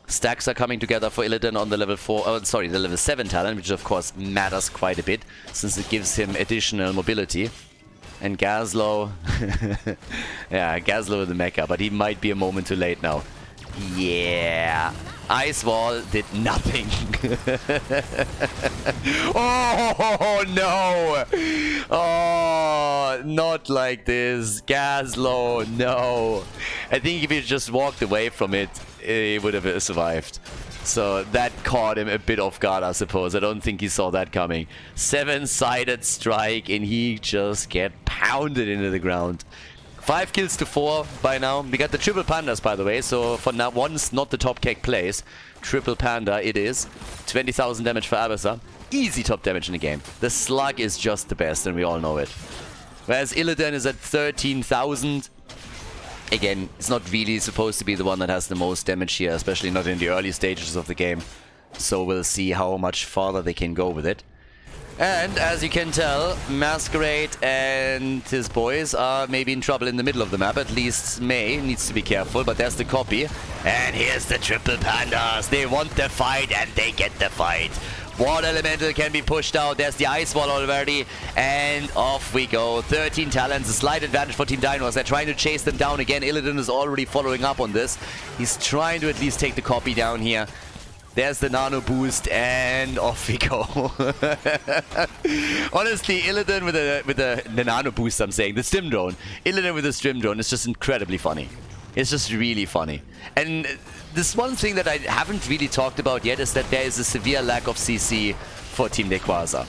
Stacks are coming together for Illidan on the level 4, the level 7 talent, which of course matters quite a bit, since it gives him additional mobility. And Gazlowe, yeah, Gazlowe with the mecha, but he might be a moment too late now. Yeah, Ice Wall did nothing. Oh no! Oh, not like this. Gazlowe, no. I think if he just walked away from it, he would have survived. So that caught him a bit off guard, I suppose. I don't think he saw that coming. 7-sided strike, and he just get pounded into the ground. 5 kills to 4 by now. We got the triple pandas, by the way, so for now, once not the top cake plays, triple panda it is. 20,000 damage for Abyssa. Easy top damage in the game. The slug is just the best, and we all know it. Whereas Illidan is at 13,000. Again, it's not really supposed to be the one that has the most damage here, especially not in the early stages of the game. So we'll see how much farther they can go with it. And as you can tell, Masquerade and his boys are maybe in trouble in the middle of the map. At least May needs to be careful, but there's the copy. And here's the triple pandas. They want the fight and they get the fight. Water Elemental can be pushed out. There's the Ice Wall already. And off we go. 13 talents. A slight advantage for Team Dynouh as they're trying to chase them down again. Illidan is already following up on this. He's trying to at least take the copy down here. There's the nano boost, and off we go. Honestly, Illidan with the nano boost, I'm saying, the stim drone. Illidan with the stim drone is just incredibly funny. It's just really funny. And this one thing that I haven't really talked about yet is that there is a severe lack of CC for Team Daykwaza.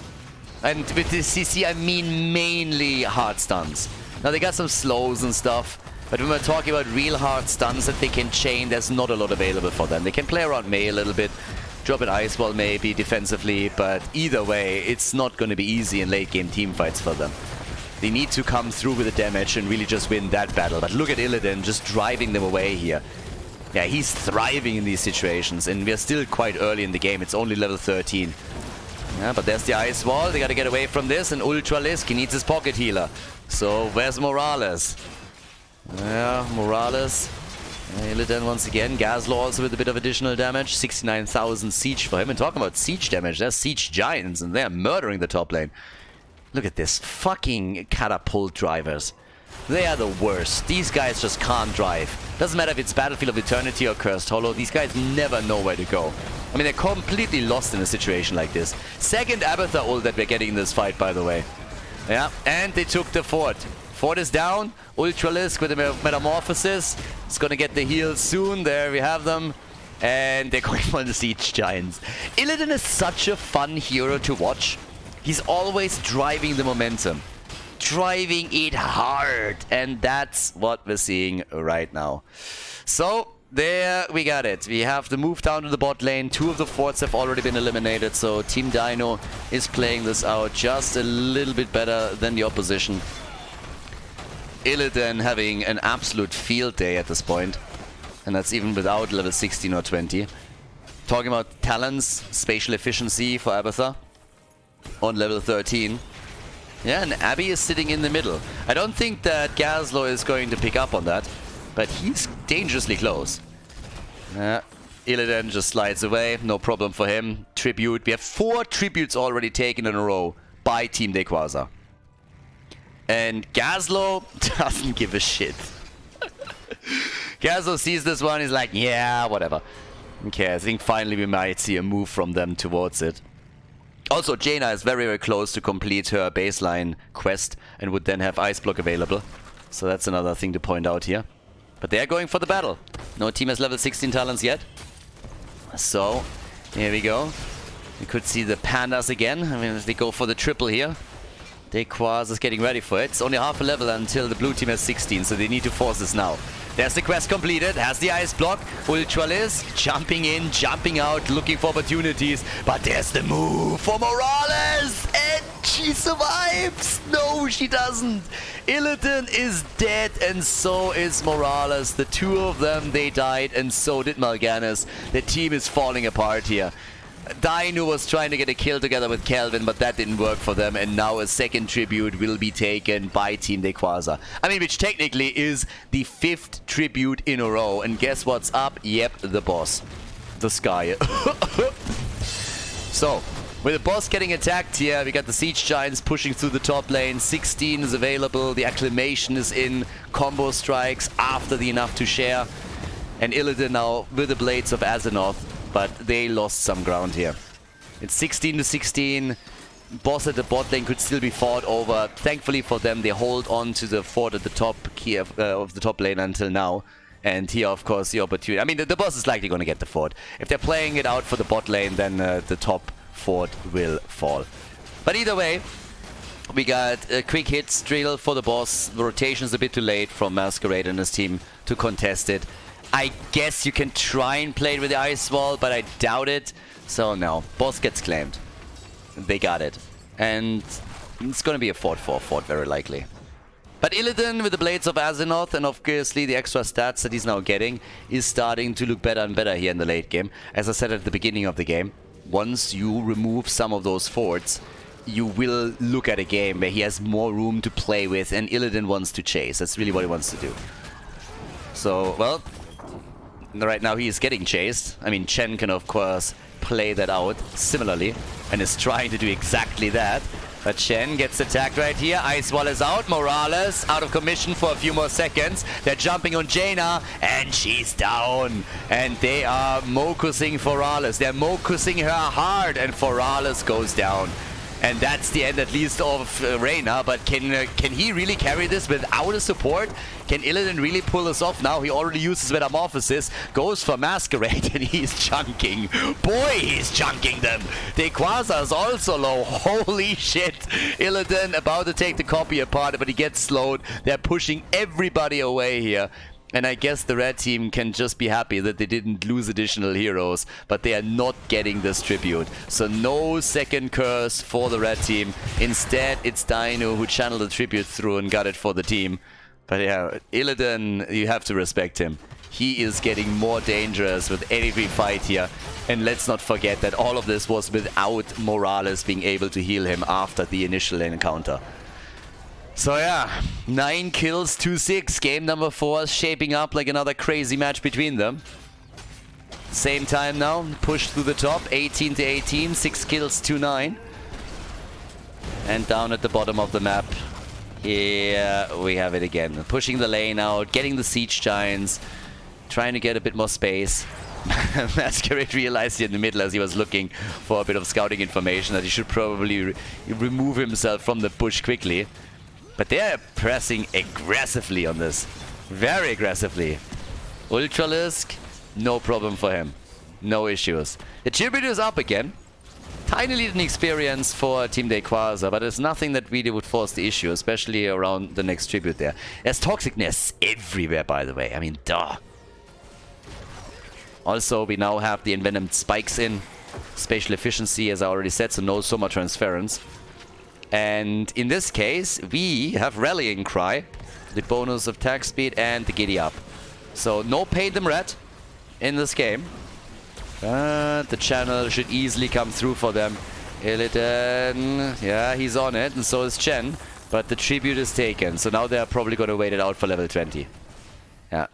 And with the CC, I mean mainly hard stuns. Now, they got some slows and stuff. But when we're talking about real hard stuns that they can chain, there's not a lot available for them. They can play around May a little bit, drop an Ice Wall maybe defensively, but either way, it's not going to be easy in late game teamfights for them. They need to come through with the damage and really just win that battle. But look at Illidan just driving them away here. Yeah, he's thriving in these situations, and we're still quite early in the game. It's only level 13. Yeah, but there's the Ice Wall. They got to get away from this, and Ultralisk, he needs his pocket healer. So where's Morales? Yeah, Morales. Illidan once again. Gazlowe also with a bit of additional damage. 69,000 siege for him. And talking about siege damage, there's siege giants and they're murdering the top lane. Look at this. Fucking catapult drivers. They are the worst. These guys just can't drive. Doesn't matter if it's Battlefield of Eternity or Cursed Hollow. These guys never know where to go. I mean, they're completely lost in a situation like this. Second Abathar ult that we're getting in this fight, by the way. Yeah, and they took the fort. Fort is down. Ultralisk with a Metamorphosis. It's gonna get the heals soon. There we have them. And they're going for the Siege Giants. Illidan is such a fun hero to watch. He's always driving the momentum. Driving it hard. And that's what we're seeing right now. So, there we got it. We have the move down to the bot lane. 2 of the forts have already been eliminated. So, Team Dynouh is playing this out just a little bit better than the opposition. Illidan having an absolute field day at this point. And that's even without level 16 or 20. Talking about talents, spatial efficiency for Abathur on level 13. Yeah, and Abby is sitting in the middle. I don't think that Gazlo is going to pick up on that, but he's dangerously close. Illidan just slides away, no problem for him. Tribute, we have 4 tributes already taken in a row by Team Daykwaza. And Gazlo doesn't give a shit. Gazlo sees this one, he's like, yeah, whatever. Okay, I think finally we might see a move from them towards it. Also, Jaina is very, very close to complete her baseline quest and would then have Ice Block available. So that's another thing to point out here. But they're going for the battle. No team has level 16 talents yet. So, here we go. We could see the pandas again. I mean, if they go for the triple here. Daykwaza is getting ready for it. It's only half a level until the blue team has 16, so they need to force this now. There's the quest completed, has the ice block. Ultralisk jumping in, jumping out, looking for opportunities. But there's the move for Morales, and she survives. No, she doesn't. Illidan is dead, and so is Morales. The two of them, they died, and so did Mal'Ganis. The team is falling apart here. Dynouh was trying to get a kill together with Kelvin, but that didn't work for them, and now a second tribute will be taken by Team Daykwaza. I mean, which technically is the 5th tribute in a row, and guess what's up? Yep, the boss. The Sky. So, with the boss getting attacked here, we got the Siege Giants pushing through the top lane. 16 is available, the Acclamation is in, combo strikes after the Enough to Share, and Illidan now with the Blades of Azeroth. But they lost some ground here. It's 16 to 16. Boss at the bot lane could still be fought over. Thankfully for them, they hold on to the fort at the top key of the top lane until now. And here, of course, the opportunity. I mean, the boss is likely going to get the fort. If they're playing it out for the bot lane, then the top fort will fall. But either way, we got a quick hits drill for the boss. The rotation is a bit too late from Masquerade and his team to contest it. I guess you can try and play it with the ice wall, but I doubt it. So no, boss gets claimed. They got it. And it's going to be a 4-4 very likely. But Illidan with the Blades of Azeroth and obviously the extra stats that he's now getting is starting to look better and better here in the late game. As I said at the beginning of the game, once you remove some of those forts, you will look at a game where he has more room to play with and Illidan wants to chase. That's really what he wants to do. So, well, right now he is getting chased. I mean, Chen can of course play that out similarly and is trying to do exactly that. But Chen gets attacked right here. Ice Wall is out. Morales out of commission for a few more seconds. They're jumping on Jaina and she's down. And they are Mokusing Forales. They're Mokusing her hard and Forales goes down. And that's the end at least of Reyna, but can he really carry this without a support? Can Illidan really pull this off now? He already uses Metamorphosis, goes for Masquerade, and he's chunking. Boy, he's chunking them! Daykwaza is also low. Holy shit! Illidan about to take the copy apart, but he gets slowed. They're pushing everybody away here. And I guess the red team can just be happy that they didn't lose additional heroes, but they are not getting this tribute. So no second curse for the red team. Instead, it's Dynouh who channeled the tribute through and got it for the team. But yeah, Illidan, you have to respect him. He is getting more dangerous with every fight here. And let's not forget that all of this was without Morales being able to heal him after the initial encounter. So yeah, 9 kills, 2-6. Game number 4 is shaping up like another crazy match between them. Same time now, push through the top, 18 to 18, 6 kills, 2-9. And down at the bottom of the map, here we have it again. Pushing the lane out, getting the Siege Giants, trying to get a bit more space. Masquerade realized here in the middle as he was looking for a bit of scouting information that he should probably remove himself from the bush quickly. But they're pressing aggressively on this. Very aggressively. Ultralisk, no problem for him. No issues. The tribute is up again. Tiny little experience for Team Daykwaza, but it's nothing that really would force the issue, especially around the next tribute there. There's toxicness everywhere, by the way. I mean, duh. Also, we now have the envenomed spikes in. Spatial efficiency, as I already said, so no soma transference. And in this case, we have Rallying Cry, the bonus of attack speed and the Giddy Up. So no paint them red in this game. The channel should easily come through for them. Illidan, yeah, he's on it, and so is Chen. But the tribute is taken, so now they're probably going to wait it out for level 20. Yeah.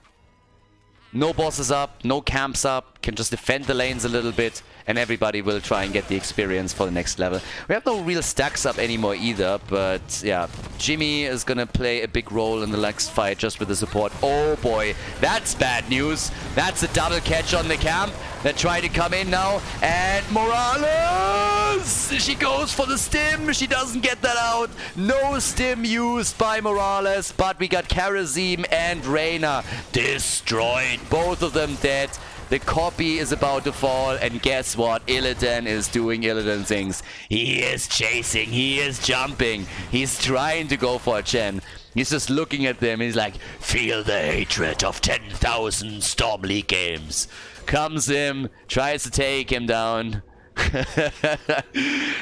No bosses up, no camps up, can just defend the lanes a little bit, and everybody will try and get the experience for the next level. We have no real stacks up anymore either, but yeah, Jimmy is gonna play a big role in the next fight just with the support. Oh boy, that's bad news. That's a double catch on the camp. They're trying to come in now, and Morales! She goes for the stim, she doesn't get that out. No stim used by Morales, but we got Karazim and Reyna destroyed. Both of them dead. The copy is about to fall, and guess what? Illidan is doing Illidan things. He is chasing, he is jumping, he's trying to go for a Chen. He's just looking at them, he's like, feel the hatred of 10,000 Storm League games. Comes him, tries to take him down.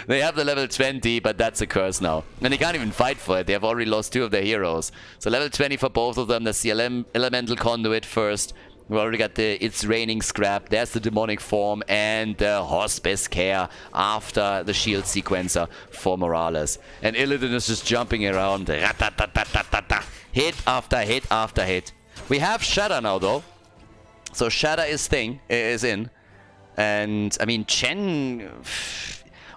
They have the level 20, but that's a curse now. And they can't even fight for it. They have already lost 2 of their heroes. So level 20 for both of them. That's the Elemental Conduit first. We already got the It's Raining Scrap. There's the Demonic Form and the Hospice Care after the Shield Sequencer for Morales. And Illidan is just jumping around. Hit after hit after hit. We have Shatter now though. So Shatter is in. And I mean, Chen...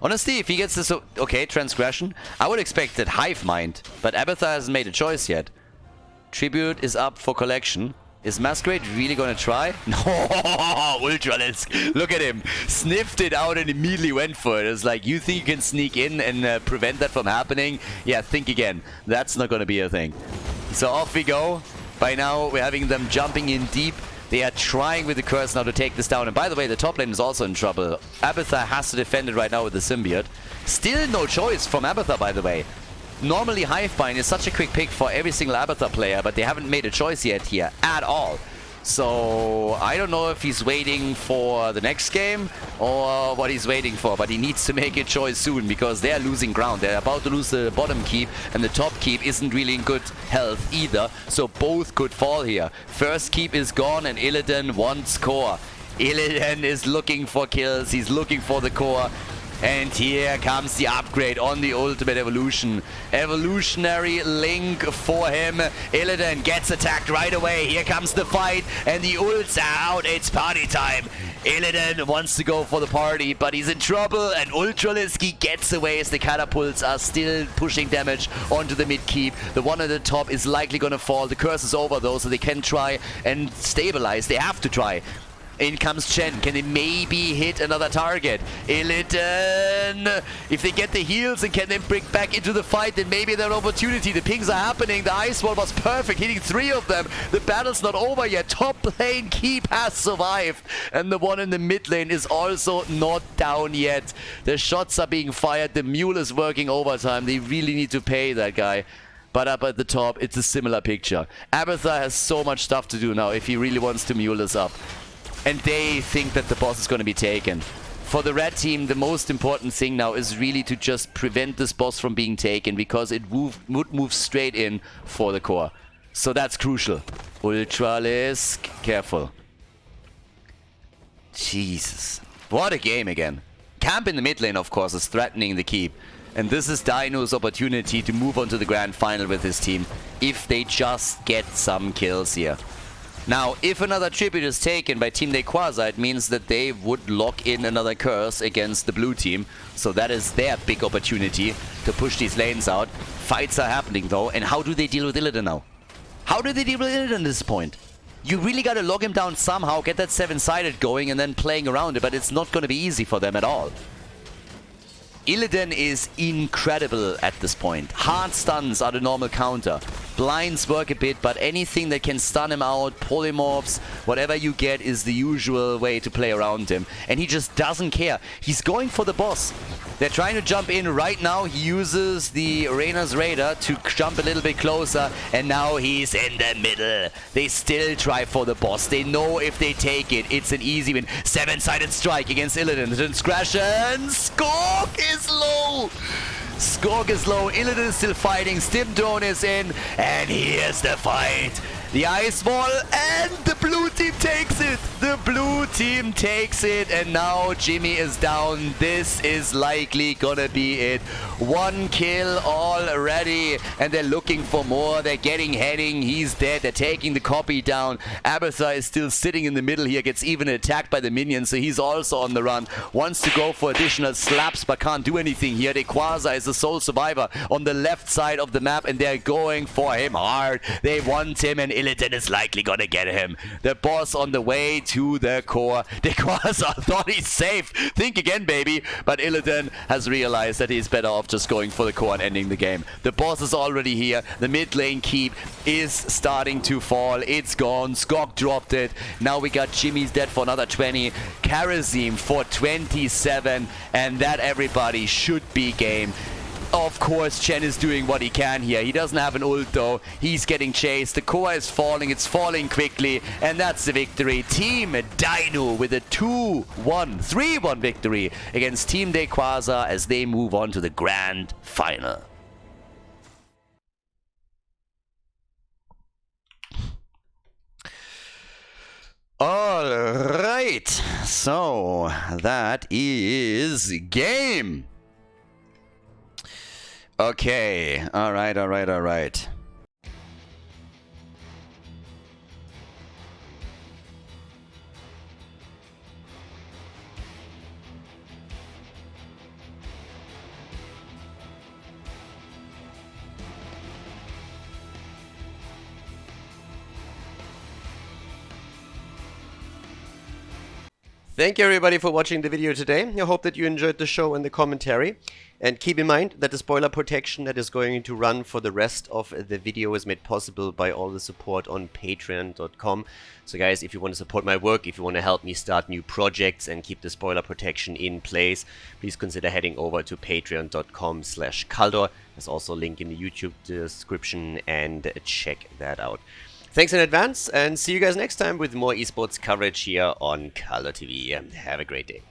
Honestly, if he gets this... Okay, Transgression. I would expect that Hive Mind. But Abathar hasn't made a choice yet. Tribute is up for collection. Is Masquerade really gonna try? No, Ultralisk. Look at him. Sniffed it out and immediately went for it. It's like, you think you can sneak in and prevent that from happening? Yeah, think again. That's not gonna be a thing. So off we go. By now, we're having them jumping in deep. They are trying with the curse now to take this down. And by the way, the top lane is also in trouble. Abathar has to defend it right now with the symbiote. Still no choice from Abathar, by the way. Normally, Hivebind is such a quick pick for every single Abathar player, but they haven't made a choice yet here at all. So, I don't know if he's waiting for the next game or what he's waiting for, but he needs to make a choice soon because they're losing ground. They're about to lose the bottom keep, and the top keep isn't really in good health either, so both could fall here. First keep is gone, and Illidan wants core. Illidan is looking for kills, he's looking for the core. And here comes the upgrade on the ultimate evolution. Evolutionary link for him. Illidan gets attacked right away. Here comes the fight. And the ults are out. It's party time. Illidan wants to go for the party, but he's in trouble. And Ultralisk gets away as the catapults are still pushing damage onto the mid keep. The one at the top is likely going to fall. The curse is over though, so they can try and stabilize. They have to try. In comes Chen. Can they maybe hit another target? Illidan! If they get the heals and can then bring back into the fight, then maybe there's an opportunity. The pings are happening. The ice wall was perfect, hitting 3 of them. The battle's not over yet. Top lane keep has survived. And the one in the mid lane is also not down yet. The shots are being fired. The mule is working overtime. They really need to pay that guy. But up at the top, it's a similar picture. Abathar has so much stuff to do now if he really wants to mule this up. And they think that the boss is going to be taken. For the red team, the most important thing now is really to just prevent this boss from being taken because it would move straight in for the core. So that's crucial. Ultralisk, careful. Jesus. What a game again. Camp in the mid lane, of course, is threatening the keep. And this is Dynouh's opportunity to move on to the grand final with his team if they just get some kills here. Now, if another tribute is taken by Team Daykwaza, it means that they would lock in another curse against the blue team. So that is their big opportunity to push these lanes out. Fights are happening though, and how do they deal with Illidan now? How do they deal with Illidan at this point? You really gotta lock him down somehow, get that 7-sided going and then playing around it, but it's not gonna be easy for them at all. Illidan is incredible at this point. Hard stuns are the normal counter. Blinds work a bit, but anything that can stun him out, polymorphs, whatever you get is the usual way to play around him. And he just doesn't care. He's going for the boss. They're trying to jump in right now. He uses the Reyna's Raider to jump a little bit closer, and now he's in the middle. They still try for the boss. They know if they take it, it's an easy win. 7-sided strike against Illidan. The transgression. Skork is low. Skorg is low, Illidan is still fighting, Stim Drone is in, and here's the fight. The ice wall, and the blue team takes it. The blue team takes it, and now Jimmy is down. This is likely gonna be it. 1 kill already, and they're looking for more. They're getting heading. He's dead. They're taking the copy down. Abathar is still sitting in the middle here, gets even attacked by the minions, so he's also on the run. Wants to go for additional slaps, but can't do anything here. Daykwaza is the sole survivor on the left side of the map, and they're going for him hard. They want him, and Illidan is likely gonna get him. The boss on the way to the core. Daykwaza thought he's safe. Think again, baby. But Illidan has realized that he's better off just going for the core and ending the game. The boss is already here. The mid lane keep is starting to fall. It's gone. Skog dropped it. Now we got Jimmy's dead for another 20. Karazim for 27. And that, everybody, should be game. Of course, Chen is doing what he can here. He doesn't have an ult though. He's getting chased. The core is falling. It's falling quickly. And that's the victory. Team Dynouh with a 3-1 victory against Team Daykwaza as they move on to the grand final. Alright. So, that is game. Okay, alright. Thank you everybody for watching the video today. I hope that you enjoyed the show and the commentary. And keep in mind that the spoiler protection that is going to run for the rest of the video is made possible by all the support on patreon.com. So guys, if you want to support my work, if you want to help me start new projects and keep the spoiler protection in place, please consider heading over to patreon.com/Khaldor. There's also a link in the YouTube description, and check that out. Thanks in advance, and see you guys next time with more esports coverage here on Khaldor TV. Have a great day.